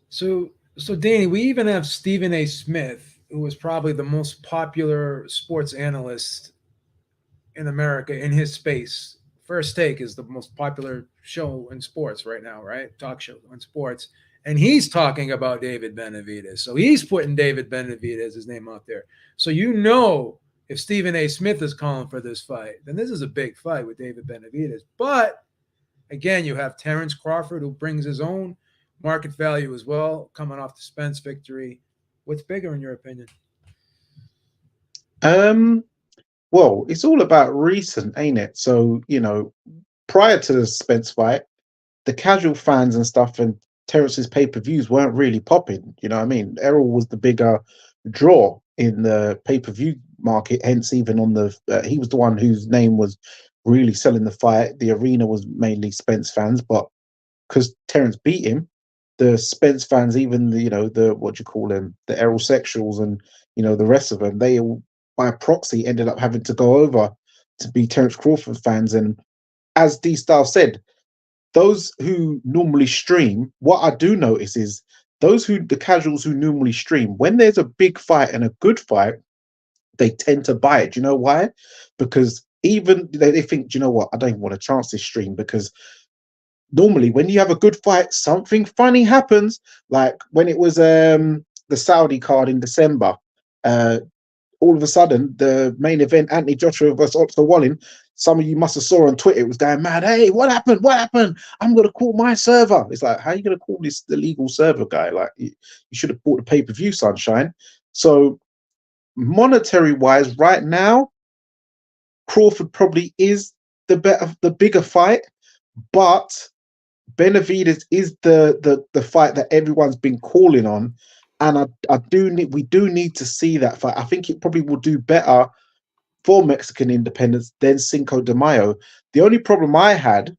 S5: So Danny, we even have Stephen A. Smith, who was probably the most popular sports analyst in America in his space. First Take is the most popular show in sports right now, right? Talk show in sports. And he's talking about David Benavidez. So he's putting David Benavidez's name out there. So you know, if Stephen A. Smith is calling for this fight, then this is a big fight with David Benavidez. But again, you have Terence Crawford, who brings his own market value as well, coming off the Spence victory. What's bigger in your opinion?
S10: Well, it's all about recent, ain't it? So, you know, prior to the Spence fight, the casual fans and stuff and Terrence's pay-per-views weren't really popping. You know what I mean? Errol was the bigger draw in the pay-per-view market. Hence, even on the he was the one whose name was really selling the fight. The arena was mainly Spence fans, but because Terence beat him, the Spence fans, even the the what do you call them, the aerosexuals and the rest of them, they all by proxy ended up having to go over to be Terence Crawford fans. And as D Style said, those who normally stream, what I do notice is the casuals who normally stream, when there's a big fight and a good fight, they tend to buy it. Do you know why? Because even they think, do you know what, I don't even want to chance this stream, because normally when you have a good fight, something funny happens. Like when it was the Saudi card in December, all of a sudden the main event, Anthony Joshua versus Otto Wallin, some of you must have saw on Twitter, it was going mad. Hey, what happened? What happened? I'm going to call my server. It's like, how are you going to call this the legal server guy? Like, you should have bought the pay-per-view, sunshine. So monetary wise, right now, Crawford probably is the bigger fight, but Benavidez is the fight that everyone's been calling on, and we do need to see that fight. I think it probably will do better for Mexican independence than Cinco de Mayo. The only problem I had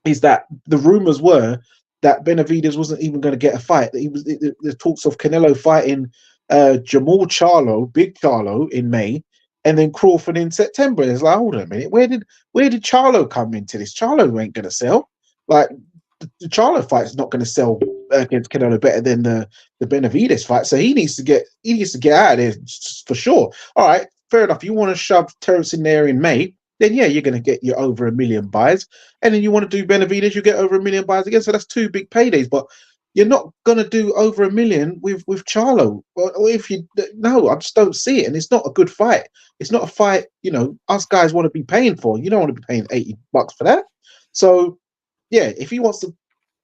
S10: is that the rumors were that Benavidez wasn't even going to get a fight. That he was the talks of Canelo fighting Jamal Charlo, Big Charlo, in May, and then Crawford in September. It's like, hold on a minute, where did Charlo come into this? Charlo ain't going to sell. Like, the Charlo fight's not going to sell against Canelo better than the Benavidez fight. So he needs to get out of there for sure. All right, fair enough. You want to shove Terence in there in May, then yeah, you're going to get your over 1 million buys. And then you want to do Benavidez, you get over 1 million buys again. So that's 2 big paydays. But you're not going to do over 1 million with Charlo. Or if you no, I just don't see it. And it's not a good fight. It's not a fight, us guys want to be paying for. You don't want to be paying $80 for that. So yeah, if he wants to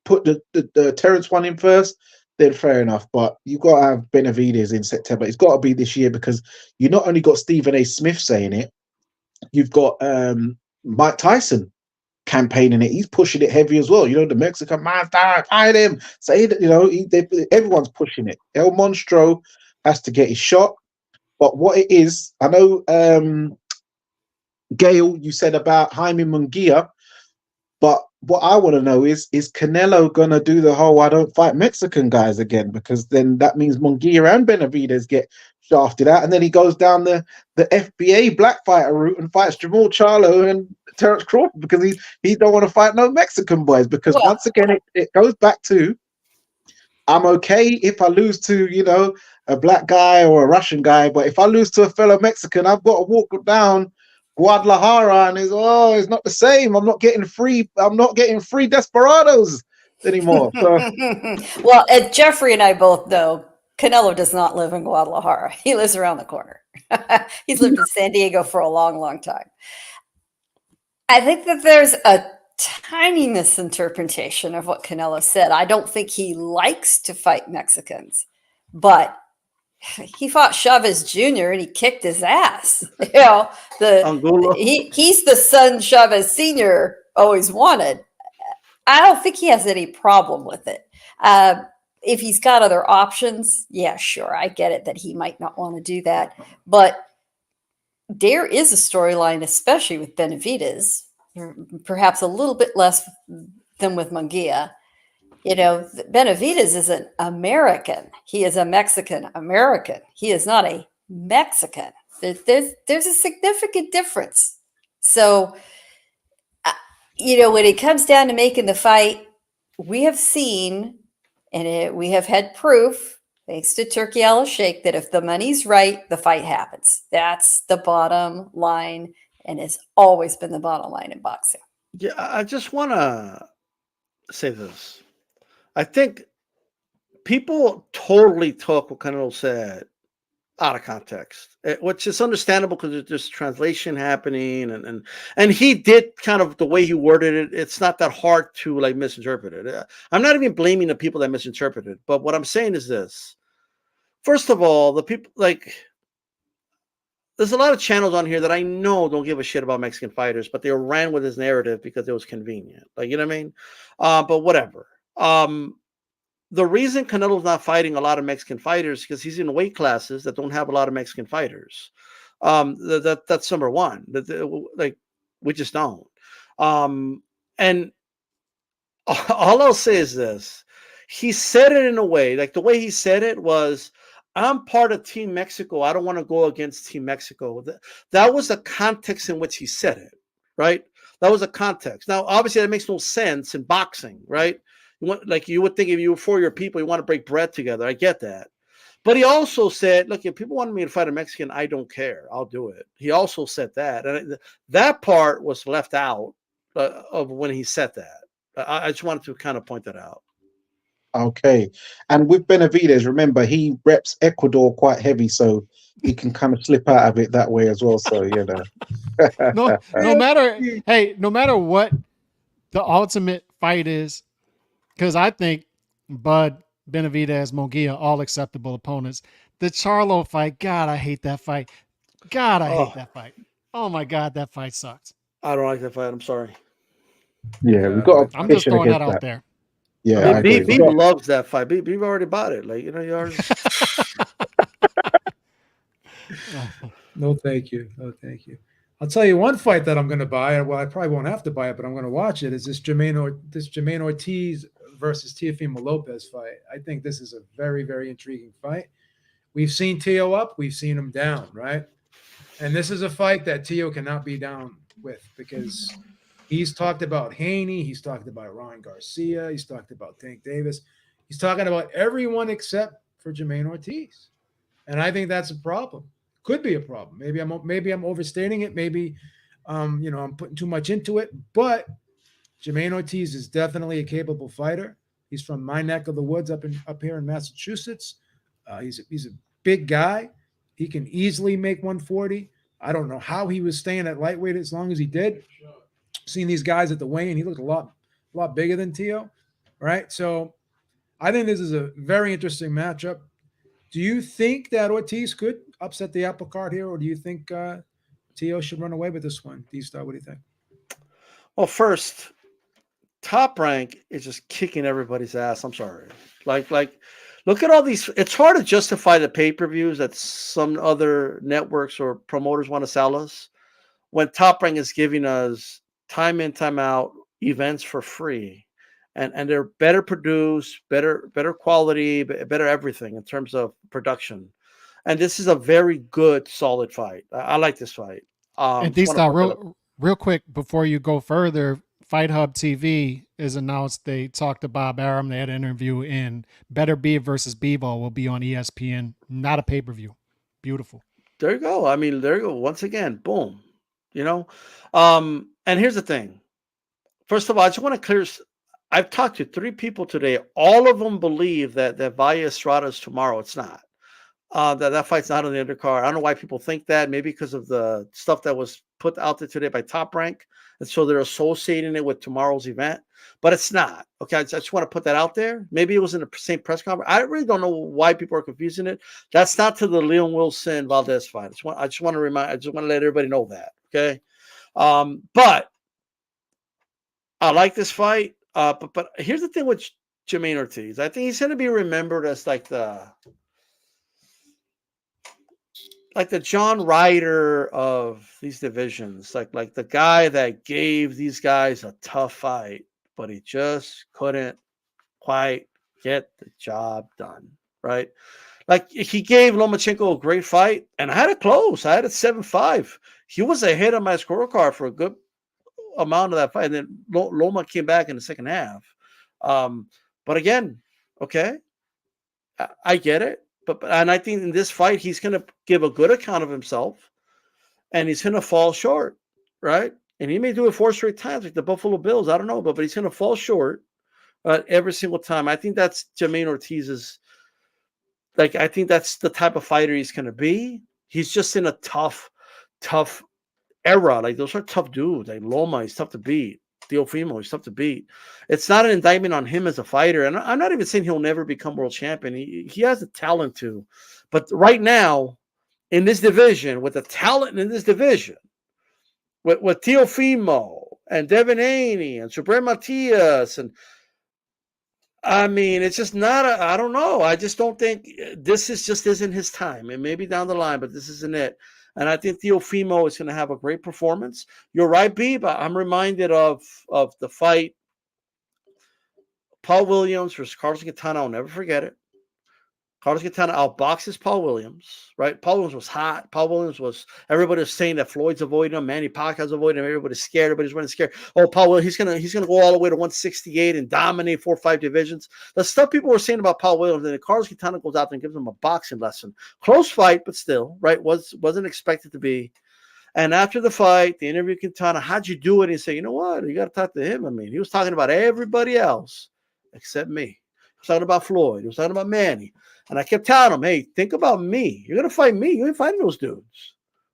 S10: put the Terence one in first, then fair enough. But you've got to have Benavidez in September. It's got to be this year, because you not only got Stephen A. Smith saying it, you've got Mike Tyson campaigning it. He's pushing it heavy as well. The Mexican monster, fight him. Say that, everyone's pushing it. El Monstro has to get his shot. But what it is, I know, Gail, you said about Jaime Munguia, but what I want to know is Canelo going to do the whole I don't fight Mexican guys again? Because then that means Munguia and Benavidez get shafted out, and then he goes down the FBA black fighter route and fights Jamal Charlo and Terence Crawford, because he don't want to fight no Mexican boys. Because once again, it goes back to, I'm okay if I lose to, a black guy or a Russian guy, but if I lose to a fellow Mexican, I've got to walk down Guadalajara and it's not the same. I'm not getting free desperados anymore. So.
S12: Well, Jeffrey and I both know Canelo does not live in Guadalajara. He lives around the corner. He's lived in San Diego for a long, long time. I think that there's a tiny misinterpretation of what Canelo said. I don't think he likes to fight Mexicans, but he fought Chavez Jr. and he kicked his ass. He's the son Chavez Sr. always wanted. I don't think he has any problem with it. If he's got other options, yeah, sure, I get it that he might not want to do that. But there is a storyline, especially with Benavidez, perhaps a little bit less than with Munguia. Benavidez is an American. He is a Mexican American. He is not a Mexican. There's a significant difference. So, when it comes down to making the fight, we have seen, and we have had proof, thanks to Turki Al-Sheikh, that if the money's right, the fight happens. That's the bottom line, and it's always been the bottom line in boxing.
S3: Yeah, I just want to say this. I think people totally took what Canelo said out of context, which is understandable because there's just translation happening, and he did kind of the way he worded it. It's not that hard to misinterpret it. I'm not even blaming the people that misinterpreted it, but what I'm saying is this. First of all, the people there's a lot of channels on here that I know don't give a shit about Mexican fighters, but they ran with his narrative because it was convenient. You know what I mean? But whatever. the reason Canelo's not fighting a lot of Mexican fighters because he's in weight classes that don't have a lot of Mexican fighters. That's number one. Like we just don't. And all I'll say is this: he said it in a way, like the way he said it was, "I'm part of Team Mexico. I don't want to go against Team Mexico." That was the context in which he said it, right? That was a context. Now, obviously, that makes no sense in boxing, right? You would think if you were for your people, you want to break bread together. I get that. But he also said, look, if people want me to fight a Mexican, I don't care. I'll do it. He also said that. And that part was left out of when he said that. I just wanted to kind of point that out.
S10: Okay. And with Benavidez, remember, he reps Ecuador quite heavy, so he can kind of slip out of it that way as well. So, you know.
S13: no matter what the ultimate fight is, because I think Bud, Benavidez, Munguia, all acceptable opponents. The Charlo fight, God, I hate that fight. God, I hate that fight. Oh my God, that fight sucks.
S3: I don't like that fight. I'm sorry.
S10: Yeah, we've got.
S13: I'm just throwing that out there.
S10: Yeah,
S3: Beeb loves that fight. Beeb already bought it. Like, you know, you already.
S5: No, thank you. No, thank you. I'll tell you one fight that I'm going to buy. Well, I probably won't have to buy it, but I'm going to watch it. Is this Jermaine Ortiz versus Teofimo Lopez fight? I think this is a very, very intriguing fight. We've seen Teo up, we've seen him down, right? And this is a fight that Teo cannot be down with because he's talked about Haney, he's talked about Ryan Garcia, he's talked about Tank Davis, he's talking about everyone except for Jermaine Ortiz, and I think that's a problem. Could be a problem. Maybe I'm overstating it. Maybe, I'm putting too much into it. But Jermaine Ortiz is definitely a capable fighter. He's from my neck of the woods up here in Massachusetts. He's a big guy. He can easily make 140. I don't know how he was staying at lightweight as long as he did. Seen these guys at the weigh-in, he looked a lot bigger than Teo, right? So I think this is a very interesting matchup. Do you think that Ortiz could upset the apple cart here, or do you think Teo should run away with this one? D-Star, what do you think?
S3: Well, first, Top Rank is just kicking everybody's ass. I'm sorry. Like, look at all these. It's hard to justify the pay-per-views that some other networks or promoters want to sell us when Top Rank is giving us time in, time out events for free. And they're better produced, better quality, better everything in terms of production. And this is a very good, solid fight. I like this fight.
S13: And D-Star, real quick before you go further, Fight Hub TV is announced. They talked to Bob Arum. They had an interview, and Better Beef versus Bebo will be on ESPN. Not a pay-per-view. Beautiful.
S3: There you go. I mean, there you go. Once again, boom. And here's the thing. First of all, I just want to clear. I've talked to 3 people today. All of them believe that Valle Estrada is tomorrow. It's not. That fight's not on the undercard. I don't know why people think that. Maybe because of the stuff that was put out there today by Top Rank, and so they're associating it with tomorrow's event. But it's not. Okay, I just want to put that out there. Maybe it was in the same press conference. I really don't know why people are confusing it. That's not to the Leon Wilson Valdez fight. I just want to let everybody know that. Okay, but I like this fight. But here's the thing with Jermaine Ortiz. I think he's going to be remembered as like the John Ryder of these divisions, like the guy that gave these guys a tough fight, but he just couldn't quite get the job done, right? Like he gave Lomachenko a great fight, and I had it close. I had it 7-5. He was ahead of my scorecard for a good amount of that fight, and then Loma came back in the second half. But again, okay, I get it. And I think in this fight, he's going to give a good account of himself, and he's going to fall short, right? And he may do it 4 straight times, like the Buffalo Bills. I don't know, but he's going to fall short every single time. I think that's Jermaine Ortiz's. Like, I think that's the type of fighter he's going to be. He's just in a tough era. Like, those are tough dudes. Like Loma, he's tough to beat. Teofimo, he's tough to beat. It's not an indictment on him as a fighter. And I'm not even saying he'll never become world champion. He has the talent to. But right now, in this division, with the talent in this division, with Teofimo and Devin Haney and Subriel Matias, and I mean, it's just not I don't know. I just don't think this isn't his time. It may be down the line, but this isn't it. And I think Teofimo is going to have a great performance. You're right, Beeb. I'm reminded of the fight Paul Williams versus Carlos Quintana. I'll never forget it. Carlos Quintana outboxes Paul Williams, right? Paul Williams was hot. Everybody was saying that Floyd's avoiding him, Manny Pacquiao's avoiding him, everybody's scared, everybody's running scared. Oh, Paul Williams, he's gonna go all the way to 168 and dominate 4 or 5 divisions. The stuff people were saying about Paul Williams, and then Carlos Quintana goes out there and gives him a boxing lesson. Close fight, but still, right? Wasn't expected to be. And after the fight, the interview Quintana, how'd you do it? And he said, you know what? You got to talk to him. I mean, he was talking about everybody else except me. He was talking about Floyd. He was talking about Manny. And I kept telling him, hey, think about me. You're going to fight me. You ain't fighting those dudes,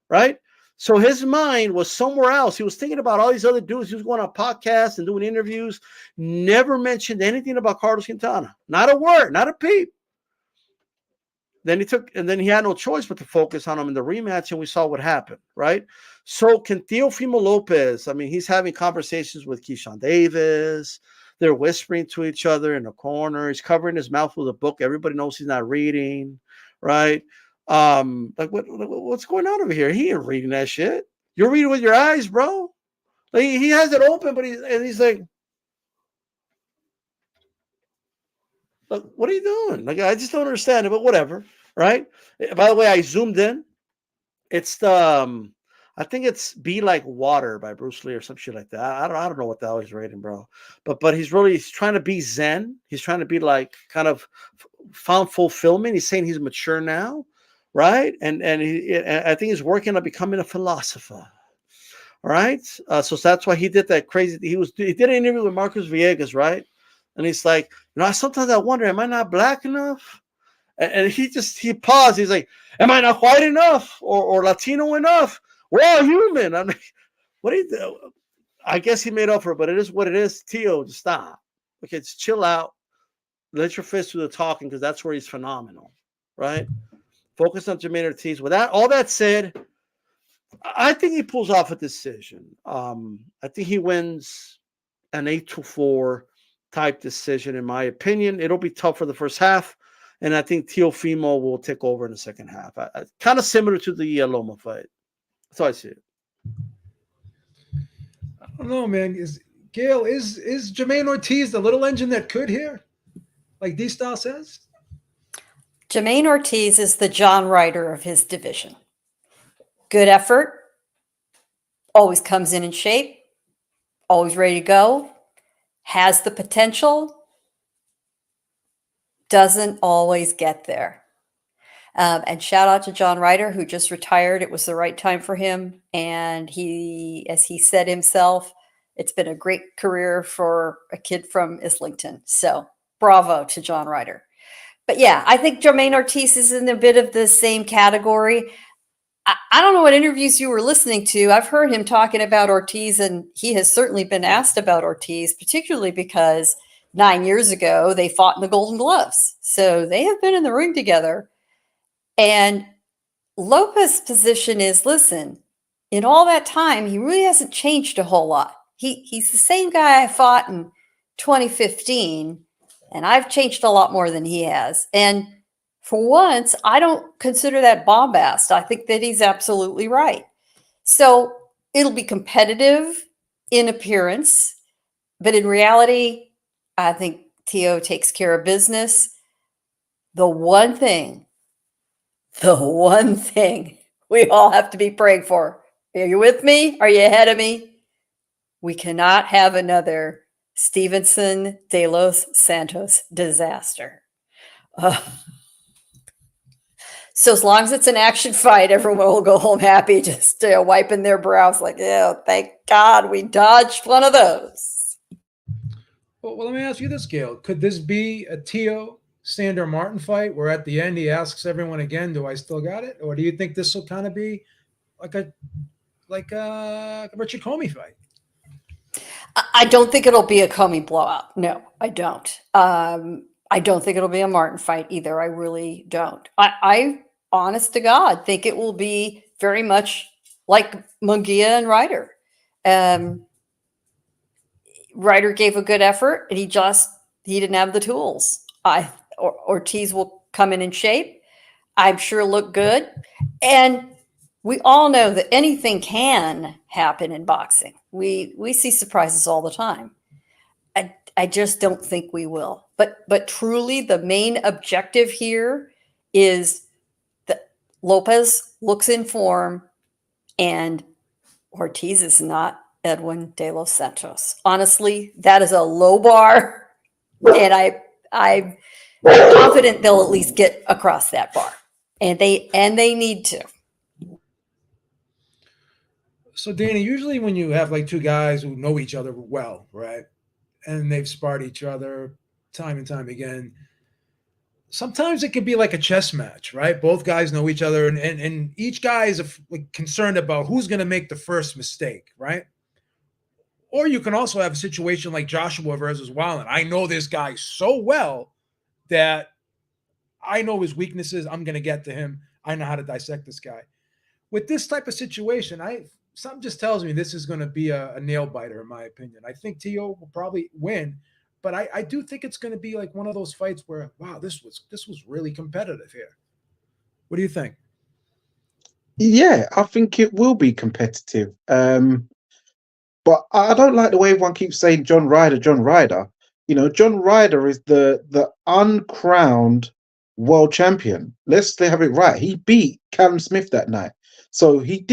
S3: right? So his mind was somewhere else. He was thinking about all these other dudes. He was going on podcasts and doing interviews. Never mentioned anything about Carlos Quintana. Not a word, not a peep. Then he had no choice but to focus on him in the rematch, and we saw what happened, right? So can Teofimo Lopez, I mean, he's having conversations with Keyshawn Davis. They're whispering to each other in the corner. He's covering his mouth with a book. Everybody knows he's not reading, right? Like what's going on over here? He ain't reading that shit. You're reading with your eyes, bro. Like he has it open, but he's like, look, what are you doing? Like I just don't understand it, but whatever, right? By the way, I zoomed in. It's the I think it's "Be Like Water" by Bruce Lee or some shit like that. I don't know what the hell he's rating, bro. But he's trying to be Zen. He's trying to be like kind of found fulfillment. He's saying he's mature now, right? And I think he's working on becoming a philosopher. All right. So that's why he did that crazy. He did an interview with Marcus Villegas, right? And he's like, sometimes I wonder, am I not black enough? And he paused. He's like, am I not white enough or Latino enough? We're all human. I mean, what do you do? I guess he made up for it, but it is what it is. Tio, just stop. Okay, just chill out. Let your fist do the talking because that's where he's phenomenal, right? Focus on Jermaine Ortiz. With all that said, I think he pulls off a decision. I think he wins an 8-4 type decision, in my opinion. It'll be tough for the first half, and I think Teofimo will take over in the second half. Kind of similar to the Loma fight. That's how I see it.
S5: I don't know, man. Is Jermaine Ortiz the little engine that could here, like D-Style says?
S12: Jermaine Ortiz is the John Ryder of his division. Good effort. Always comes in shape. Always ready to go. Has the potential. Doesn't always get there. And shout out to John Ryder, who just retired. It was the right time for him. And he, as he said himself, it's been a great career for a kid from Islington. So bravo to John Ryder. But yeah, I think Jermaine Ortiz is in a bit of the same category. I don't know what interviews you were listening to. I've heard him talking about Ortiz, and he has certainly been asked about Ortiz, particularly because 9 years ago they fought in the Golden Gloves. So they have been in the ring together. And Lopez's position is, listen, in all that time, he really hasn't changed a whole lot. He's the same guy I fought in 2015, and I've changed a lot more than he has. And for once, I don't consider that bombast. I think that he's absolutely right. So it'll be competitive in appearance, but in reality, I think Teo takes care of business. The one thing we all have to be praying for. Are you with me? Are you ahead of me? We cannot have another Stevenson de los Santos disaster. So as long as it's an action fight, everyone will go home happy, just wiping their brows like, yeah, thank God we dodged one of those.
S5: Well, let me ask you this, Gail. Could this be a Teo Sander Martin fight where at the end he asks everyone again, do I still got it? Or do you think this will kind of be like a Richard Comey fight?
S12: I don't think it'll be a Comey blowout. No, I don't. I don't think it'll be a Martin fight either. I really don't. I honest to God, think it will be very much like Munguia and Ryder. Ryder gave a good effort, and he just He didn't have the tools. Ortiz will come in shape. I'm sure look good. And we all know that anything can happen in boxing. We see surprises all the time. I just don't think we will. But truly, the main objective here is that Lopez looks in form, and Ortiz is not Edwin De Los Santos. Honestly, that is a low bar, and I'm confident they'll at least get across that bar, and they need to.
S5: So, Danny, usually when you have like two guys who know each other well, right, and they've sparred each other time and time again, sometimes it can be like a chess match, right? Both guys know each other, and each guy is concerned about who's going to make the first mistake, right? Or you can also have a situation like Joshua versus Wallen. I know this guy so well that I know his weaknesses. I'm going to get to him. I know how to dissect this guy. With this type of situation, something just tells me this is going to be a nail biter, in my opinion. I think Teo will probably win, but I do think it's going to be like one of those fights where, wow, this was really competitive here. What do you think?
S10: Yeah, I think it will be competitive. But I don't like the way everyone keeps saying John Ryder, John Ryder. You know, John Ryder is the uncrowned world champion. Let's have it right. He beat Callum Smith that night. So he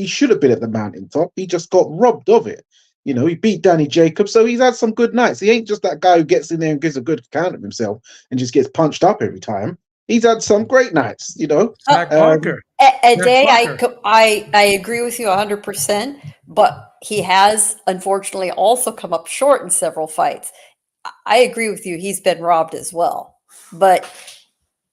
S10: should have been at the mountaintop. He just got robbed of it. You know, he beat Danny Jacobs, so he's had some good nights. He ain't just that guy who gets in there and gives a good account of himself and just gets punched up every time. He's had some great nights, you know.
S5: Zach Parker.
S12: I agree with you 100%, but he has unfortunately also come up short in several fights. I agree with you. He's been robbed as well. But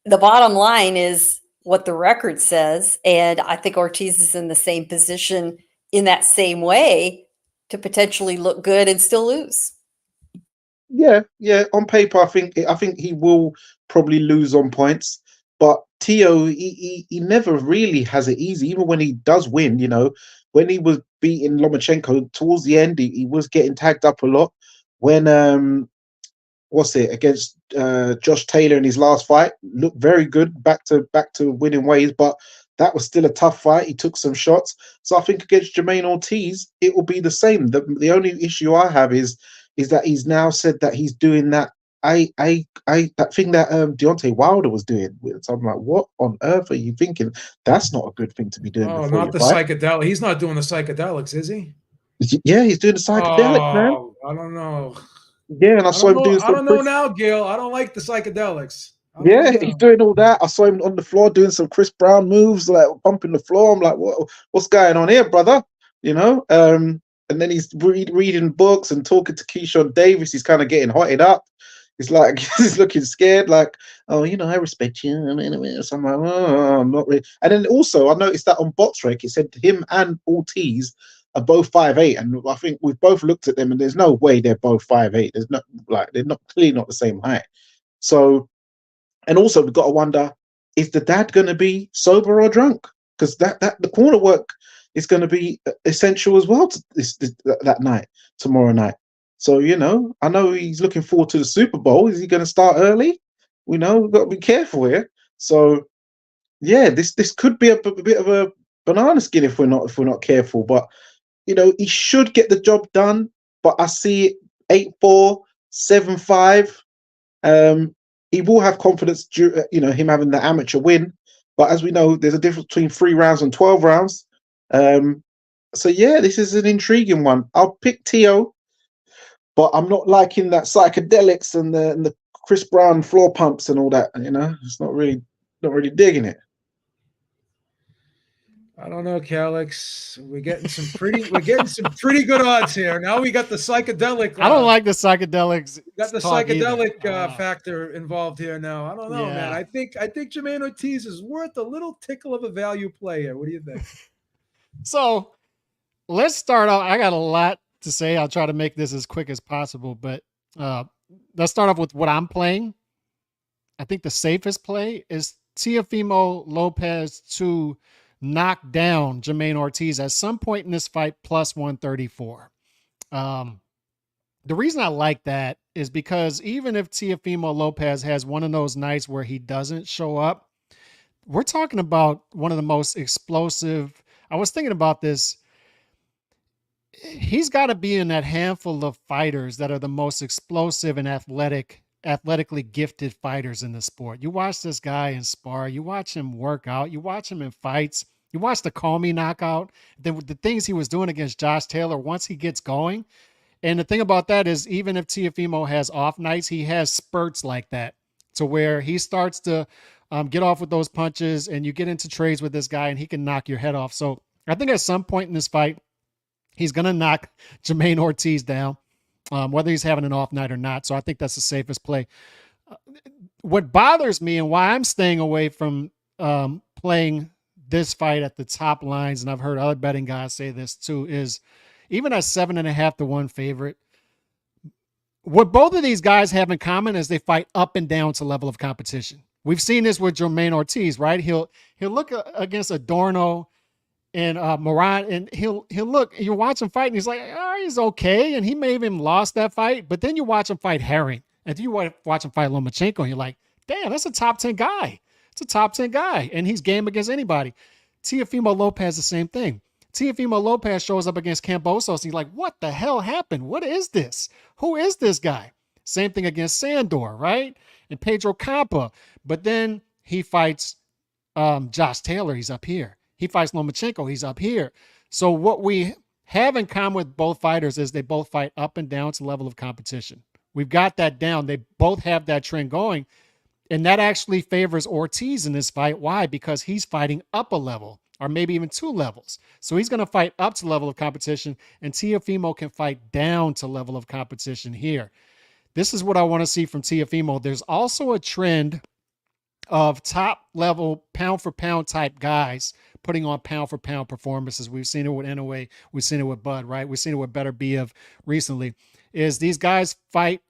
S12: the bottom line is what the record says, and I think Ortiz is in the same position in that same way to potentially look good and still lose.
S10: Yeah. On paper, I think he will probably lose on points, but Teo, he never really has it easy. Even when he does win, you know, when he was beating Lomachenko towards the end, he was getting tagged up a lot. When against Josh Taylor in his last fight, looked very good, back to winning ways, but that was still a tough fight. He took some shots. So I think against Jermaine Ortiz, it will be the same. The only issue I have is that he's now said that he's doing that that thing that Deontay Wilder was doing. So I'm like, what on earth are you thinking? That's not a good thing to be doing.
S5: Oh, not the psychedelic. He's not doing the psychedelics, is he?
S10: Yeah, he's doing the psychedelic, man.
S5: I don't know.
S10: Yeah, and I saw him doing.
S5: I don't know now, Gil. I don't like the psychedelics.
S10: Yeah, he's doing all that. I saw him on the floor doing some Chris Brown moves, like pumping the floor. I'm like, what's going on here, brother? You know. And then he's reading books and talking to Keyshawn Davis. He's kind of getting hotted up. It's like he's looking scared, like, oh, you know, I respect you. So I'm like, oh, I'm not really. And then also, I noticed that on BoxRec, it said him and Ortiz are both 5'8", and I think we've both looked at them, and there's no way they're both 5'8". There's not, like, they're not clearly not the same height. So, and also we've got to wonder, is the dad going to be sober or drunk? Because that the corner work is going to be essential as well to that night, tomorrow night. So, you know, I know he's looking forward to the Super Bowl. Is he going to start early? We know we've got to be careful here. So, yeah, this could be a bit of a banana skin if we're not careful. But, you know, he should get the job done. But I see it 8-4, 7-5. He will have confidence, you know, him having the amateur win. But as we know, there's a difference between 3 rounds and 12 rounds. So, yeah, this is an intriguing one. I'll pick Teo. But I'm not liking that psychedelics and the Chris Brown floor pumps and all that. You know, it's not really digging it.
S5: I don't know, Calix. We're getting some pretty good odds here. Now we got the psychedelic.
S13: I don't like the psychedelics.
S5: Got the psychedelic factor involved here now. I don't know, man. I think Jermaine Ortiz is worth a little tickle of a value play here. What do you think?
S13: So let's start off. I got a lot to say. I'll try to make this as quick as possible, but let's start off with what I'm playing. I think the safest play is Teofimo Lopez to knock down Jermaine Ortiz at some point in this fight, plus 134. The the reason I like that is because even if Teofimo Lopez has one of those nights where he doesn't show up, we're talking about one of the most explosive. I was thinking about this. He's got to be in that handful of fighters that are the most explosive and athletically gifted fighters in the sport. You watch this guy in spar, you watch him work out, you watch him in fights, you watch the Comey knockout, the things he was doing against Josh Taylor once he gets going. And the thing about that is, even if Teofimo has off nights, he has spurts like that to where he starts to get off with those punches and you get into trades with this guy and he can knock your head off. So I think at some point in this fight, he's going to knock Jermaine Ortiz down, whether he's having an off night or not. So I think that's the safest play. What bothers me and why I'm staying away from playing this fight at the top lines, and I've heard other betting guys say this too, is even at 7.5 to 1 favorite, what both of these guys have in common is they fight up and down to level of competition. We've seen this with Jermaine Ortiz, right? He'll look against Adorno and Moran, and he'll look, you watch him fight, and he's like, oh, he's okay, and he may have even lost that fight, but then you watch him fight Herring, and you watch him fight Lomachenko, and you're like, damn, that's a top 10 guy. It's a top 10 guy, and he's game against anybody. Teofimo Lopez, the same thing. Teofimo Lopez shows up against Kambosos, and he's like, what the hell happened? What is this? Who is this guy? Same thing against Sandor, right? And Pedro Campa. But then he fights Josh Taylor, he's up here. He fights Lomachenko, he's up here. So what we have in common with both fighters is they both fight up and down to level of competition. We've got that down. They both have that trend going. And that actually favors Ortiz in this fight. Why? Because he's fighting up a level, or maybe even 2 levels. So he's going to fight up to level of competition, and Teofimo can fight down to level of competition here. This is what I want to see from Teofimo. There's also a trend of top level pound for pound type guys putting on pound for pound performances. We've seen it with Inoue. We've seen it with Bud, right? We've seen it with Better Biev recently. Is these guys fight,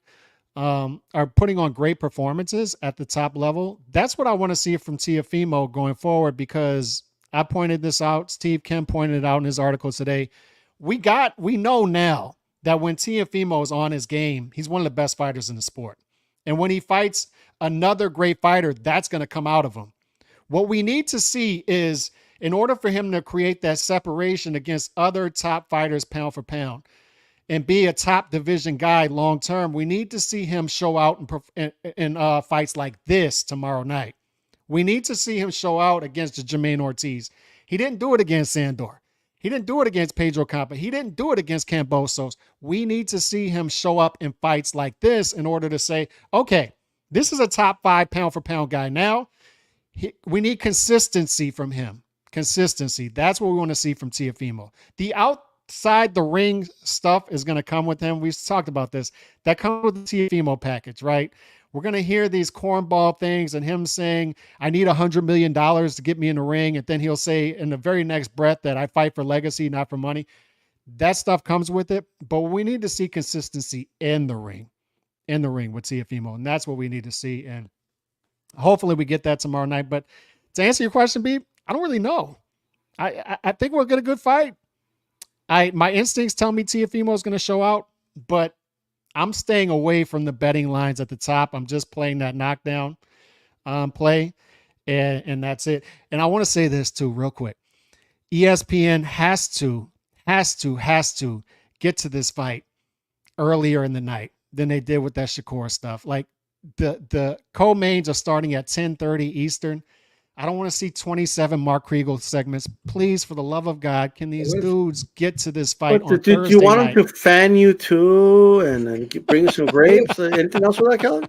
S13: are putting on great performances at the top level. That's what I want to see from Teofimo going forward, because I pointed this out. Steve Kim pointed it out in his article today. We know now that when Teofimo is on his game, he's one of the best fighters in the sport. And when he fights another great fighter, that's going to come out of him. What we need to see is, in order for him to create that separation against other top fighters pound for pound and be a top division guy long term, we need to see him show out in fights like this tomorrow night. We need to see him show out against Jermaine Ortiz. He didn't do it against Sandor. He didn't do it against Pedro Campa. He didn't do it against Kambosos. We need to see him show up in fights like this in order to say, okay, this is a top 5 pound for pound guy. Now, we need consistency from him. Consistency. That's what we want to see from Teofimo. The outside the ring stuff is going to come with him. We've talked about this. That comes with the Teofimo package, right? We're going to hear these cornball things and him saying, I need $100 million to get me in the ring. And then he'll say in the very next breath that I fight for legacy, not for money. That stuff comes with it. But we need to see consistency in the ring with Teofimo. And that's what we need to see. And hopefully we get that tomorrow night. But to answer your question, B, I don't really know. I think we'll get a good fight. My instincts tell me Teofimo is going to show out, but I'm staying away from the betting lines at the top. I'm just playing that knockdown play, and that's it. And I want to say this too, real quick. ESPN has to get to this fight earlier in the night than they did with that Shakur stuff. Like the co-mains are starting at 10:30 Eastern. I don't want to see 27 Mark Kriegel segments. Please, for the love of God, can these dudes get to this fight on Thursday night?
S3: Do you want them to fan you too and bring some grapes? Anything else with that, Kelly?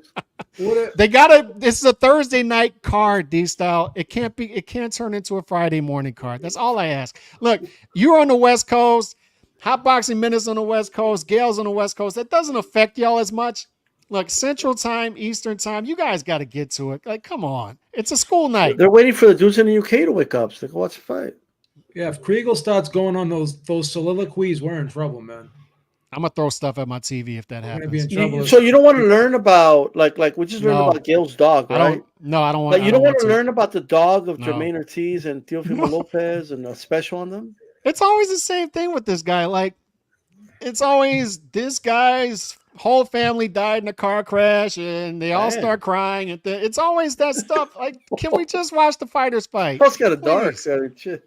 S13: They gotta. This is a Thursday night card, D-Style. It can't turn into a Friday morning card. That's all I ask. Look, you're on the West Coast. Hot Boxing Minutes on the West Coast. Gale's on the West Coast. That doesn't affect y'all as much. Look, Central Time, Eastern Time, you guys got to get to it. Like, come on. It's a school night.
S3: They're waiting for the dudes in the UK to wake up so they can watch the fight.
S5: Yeah, if Kriegel starts going on those soliloquies, we're in trouble, man.
S13: I'm going to throw stuff at my TV if that happens.
S5: Be in trouble.
S3: So you don't want to learn about, like we just learned about Gail's dog, right?
S13: I don't want
S3: to. You don't want to learn about the dog of Jermaine Ortiz and Teofimo Lopez and a special on them?
S13: It's always the same thing with this guy. Like, it's always this guy's whole family died in a car crash, and they all
S3: Man.
S13: start crying. And it's always that stuff. Like, can we just watch the fighters fight?
S3: Plus got a dark
S13: Please.
S3: side. Shit.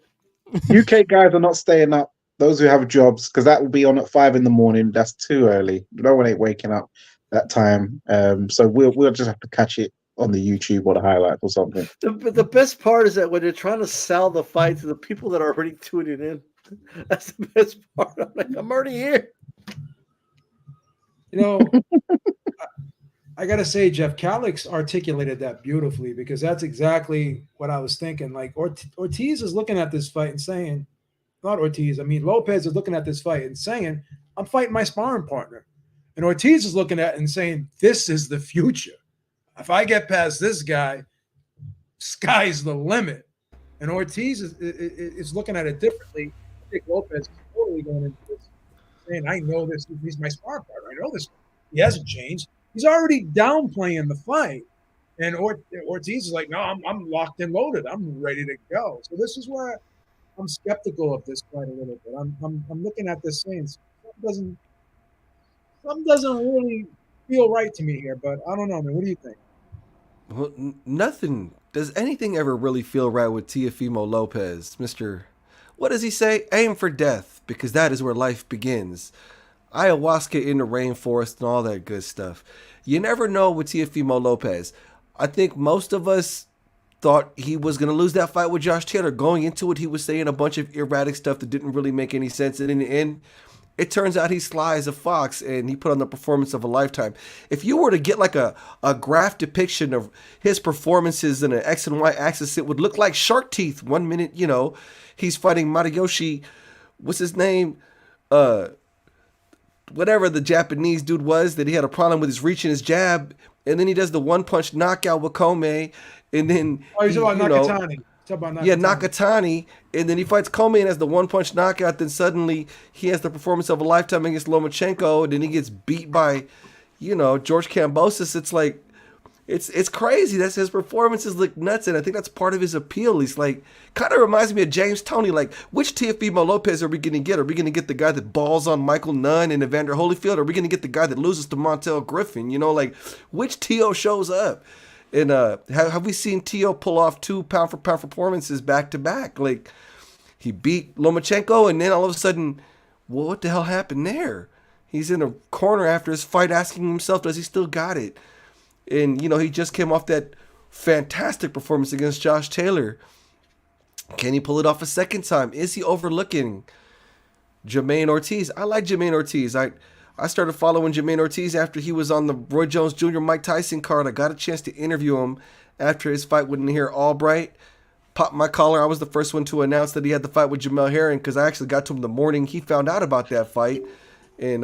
S10: UK guys are not staying up. Those who have jobs, because that will be on at 5 a.m. That's too early. No one ain't waking up that time. So we'll just have to catch it on the YouTube or the highlight or something.
S3: The best part is that when they're trying to sell the fight to the people that are already tuning in, that's the best part. I'm like, I'm already here.
S5: You know, I gotta say, Jeff Calix articulated that beautifully, because that's exactly what I was thinking. Like Ortiz is looking at this fight and saying, not Ortiz, I mean Lopez is looking at this fight and saying, I'm fighting my sparring partner. And Ortiz is looking at it and saying, this is the future. If I get past this guy, sky's the limit. And Ortiz is looking at it differently. I think Lopez is totally going into this saying, I know this, he's my sparring partner. I know this. He hasn't changed. He's already downplaying the fight. And Ortiz is like, no, I'm locked and loaded. I'm ready to go. So this is where I'm skeptical of this fight a little bit. I'm looking at this saying something doesn't really feel right to me here, but I don't know, man. What do you think?
S11: Well, nothing. Does anything ever really feel right with Teofimo Lopez, Mr. What does he say? Aim for death, because that is where life begins. Ayahuasca in the rainforest and all that good stuff. You never know with Teofimo Lopez. I think most of us thought he was going to lose that fight with Josh Taylor. Going into it, he was saying a bunch of erratic stuff that didn't really make any sense. And in the end, it turns out he's sly as a fox, and he put on the performance of a lifetime. If you were to get like a graph depiction of his performances in an X and Y axis, it would look like shark teeth. 1 minute, you know, he's fighting Matayoshi, what's his name? Whatever the Japanese dude was that he had a problem with his reach and his jab, and then he does the one-punch knockout with Kome, and then
S5: he's about Nakatani.
S11: Yeah, Nakatani, and then he fights Kome and has the one-punch knockout. Then suddenly he has the performance of a lifetime against Lomachenko, and then he gets beat by, George Kambosos. It's like, it's crazy. That's his performances look nuts, and I think that's part of his appeal. He's like, kind of reminds me of James Toney. Like, which Teofimo Lopez are we going to get? Are we going to get the guy that balls on Michael Nunn and Evander Holyfield? Or are we going to get the guy that loses to Montel Griffin? Like, which Teo shows up? And have we seen Teo pull off 2 pound-for-pound performances back-to-back? Like, he beat Lomachenko, and then all of a sudden, well, what the hell happened there? He's in a corner after his fight asking himself, does he still got it? And, he just came off that fantastic performance against Josh Taylor. Can he pull it off a second time? Is he overlooking Jermaine Ortiz? I like Jermaine Ortiz. I started following Jermaine Ortiz after he was on the Roy Jones Jr. Mike Tyson card. I got a chance to interview him after his fight with Nahir Albright. Popped my collar. I was the first one to announce that he had the fight with Jamel Herring, because I actually got to him the morning he found out about that fight. And,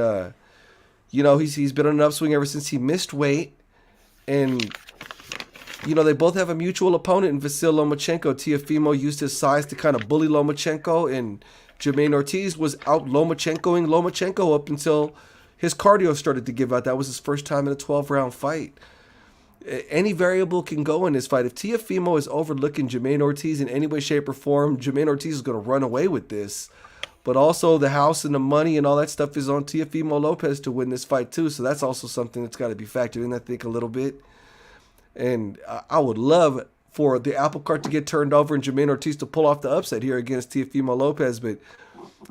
S11: he's been on an upswing ever since he missed weight. And, they both have a mutual opponent in Vasyl Lomachenko. Teofimo used his size to kind of bully Lomachenko, and Jermaine Ortiz was out Lomachenko up until his cardio started to give out. That was his first time in a 12-round fight. Any variable can go in this fight. If Teofimo is overlooking Jermaine Ortiz in any way, shape, or form, Jermaine Ortiz is going to run away with this. But also the house and the money and all that stuff is on Teofimo Lopez to win this fight too. So that's also something that's got to be factored in, I think, a little bit. And I would love for the apple cart to get turned over and Jermaine Ortiz to pull off the upset here against Teofimo Lopez. But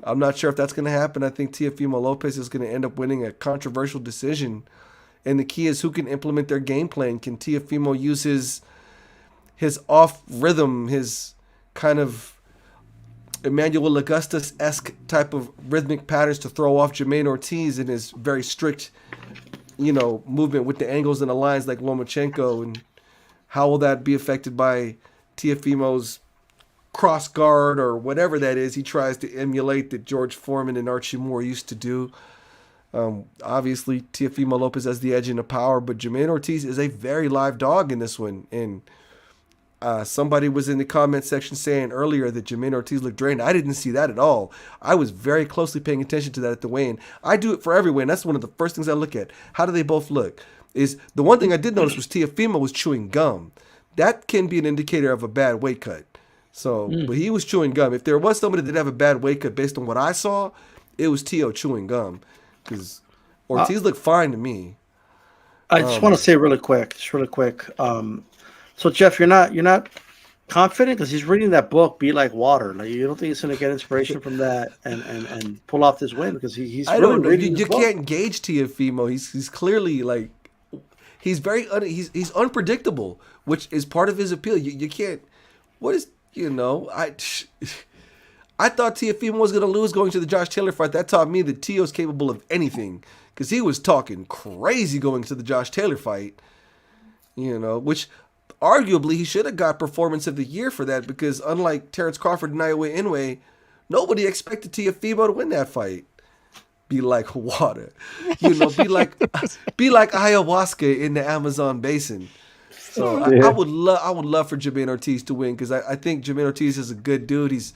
S11: I'm not sure if that's going to happen. I think Teofimo Lopez is going to end up winning a controversial decision. And the key is who can implement their game plan. Can Teofimo use his off rhythm, his kind of Emmanuel Augustus-esque type of rhythmic patterns to throw off Jermaine Ortiz in his very strict, movement with the angles and the lines like Lomachenko? And how will that be affected by Teofimo's cross guard or whatever that is he tries to emulate that George Foreman and Archie Moore used to do? Obviously, Teofimo Lopez has the edge in the power, but Jermaine Ortiz is a very live dog in this one. And somebody was in the comment section saying earlier that Jermaine Ortiz looked drained. I didn't see that at all. I was very closely paying attention to that at the weigh-in. I do it for every weigh-in. That's one of the first things I look at. How do they both look? Is the one thing I did notice was Teofimo was chewing gum. That can be an indicator of a bad weight cut. So, but he was chewing gum. If there was somebody that have a bad weight cut based on what I saw, it was Teo chewing gum. Because Ortiz looked fine to me.
S3: I just want to say really quick. So Jeff, you're not confident because he's reading that book, Be Like Water. Like, you don't think he's going to get inspiration from that and pull off this win because he's.
S11: I
S3: really
S11: don't know.
S3: reading
S11: You
S3: this book.
S11: can't gauge Teofimo. He's clearly like he's very he's unpredictable, which is part of his appeal. You can't. What is I thought Teofimo was going to lose going to the Josh Taylor fight. That taught me that Teo's capable of anything because he was talking crazy going to the Josh Taylor fight. Which arguably he should have got Performance of the Year for that because unlike Terence Crawford and Inoue, nobody expected Teofimo to win that fight. Be like water, be like ayahuasca in the Amazon basin. So I would love for Jermaine Ortiz to win because I think Jermaine Ortiz is a good dude. He's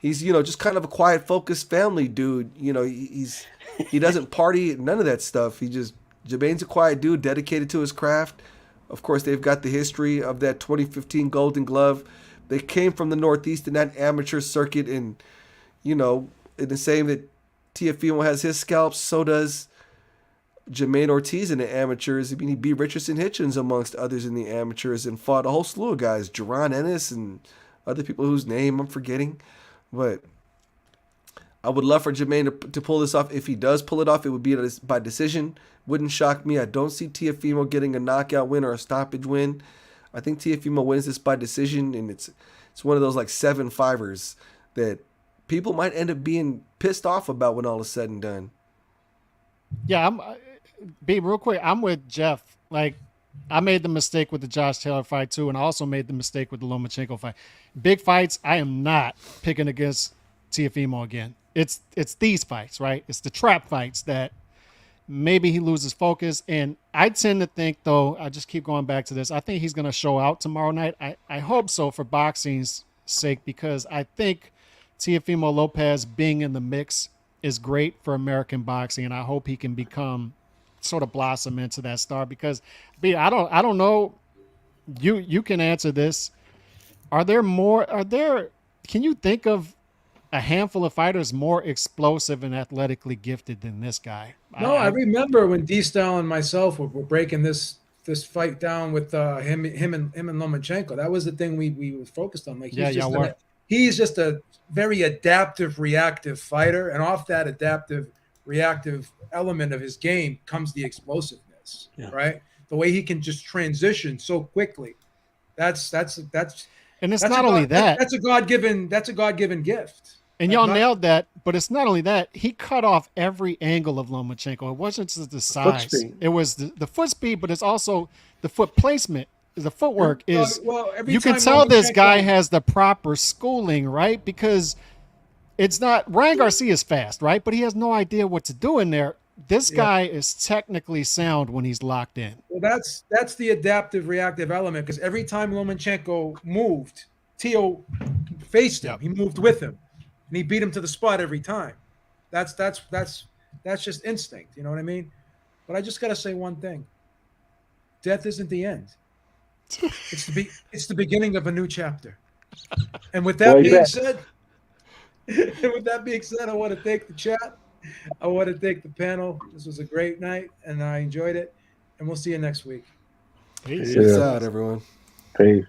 S11: just kind of a quiet, focused family dude. He doesn't party, none of that stuff. Jermaine's a quiet dude, dedicated to his craft. Of course, they've got the history of that 2015 Golden Glove. They came from the Northeast in that amateur circuit, and in the same that Teofimo has his scalps, so does Jermaine Ortiz in the amateurs. I mean, he beat Richardson Hitchens amongst others in the amateurs and fought a whole slew of guys, Jerron Ennis and other people whose name I'm forgetting. But I would love for Jermaine to pull this off. If he does pull it off, it would be by decision. Wouldn't shock me. I don't see Teofimo getting a knockout win or a stoppage win. I think Teofimo wins this by decision, and it's one of those like 7-5ers that people might end up being pissed off about when all is said and done.
S13: Yeah, real quick. I'm with Jeff. Like, I made the mistake with the Josh Taylor fight too, and I also made the mistake with the Lomachenko fight. Big fights, I am not picking against Teofimo again. It's these fights, right? It's the trap fights that maybe he loses focus. And I tend to think, though, I just keep going back to this, I think he's going to show out tomorrow night. I hope so for boxing's sake, because I think Teofimo Lopez being in the mix is great for American boxing, and I hope he can sort of blossom into that star. Because I don't know, you can answer this. Can you think of a handful of fighters more explosive and athletically gifted than this guy?
S5: No, I remember when D-Style and myself were breaking this fight down with him and Lomachenko. That was the thing we were focused on. Like, he's just a very adaptive, reactive fighter, and off that adaptive, reactive element of his game comes the explosiveness, right? The way he can just transition so quickly. That's
S13: and it's not only that.
S5: That's a God-given gift.
S13: And y'all nailed that, but it's not only that. He cut off every angle of Lomachenko. It wasn't just the size. It was the foot speed, but it's also the foot placement. The footwork is. You can tell this guy has the proper schooling, right? Because it's not. Ryan Garcia is fast, right? But he has no idea what to do in there. This guy is technically sound when he's locked in.
S5: Well, that's the adaptive, reactive element. Because every time Lomachenko moved, Teo faced him. He moved with him. And he beat him to the spot every time. That's just instinct. You know what I mean? But I just got to say one thing. Death isn't the end. It's the beginning of a new chapter. And with that being said, I want to thank the chat. I want to thank the panel. This was a great night, and I enjoyed it. And we'll see you next week.
S11: Peace out, everyone.
S10: Peace.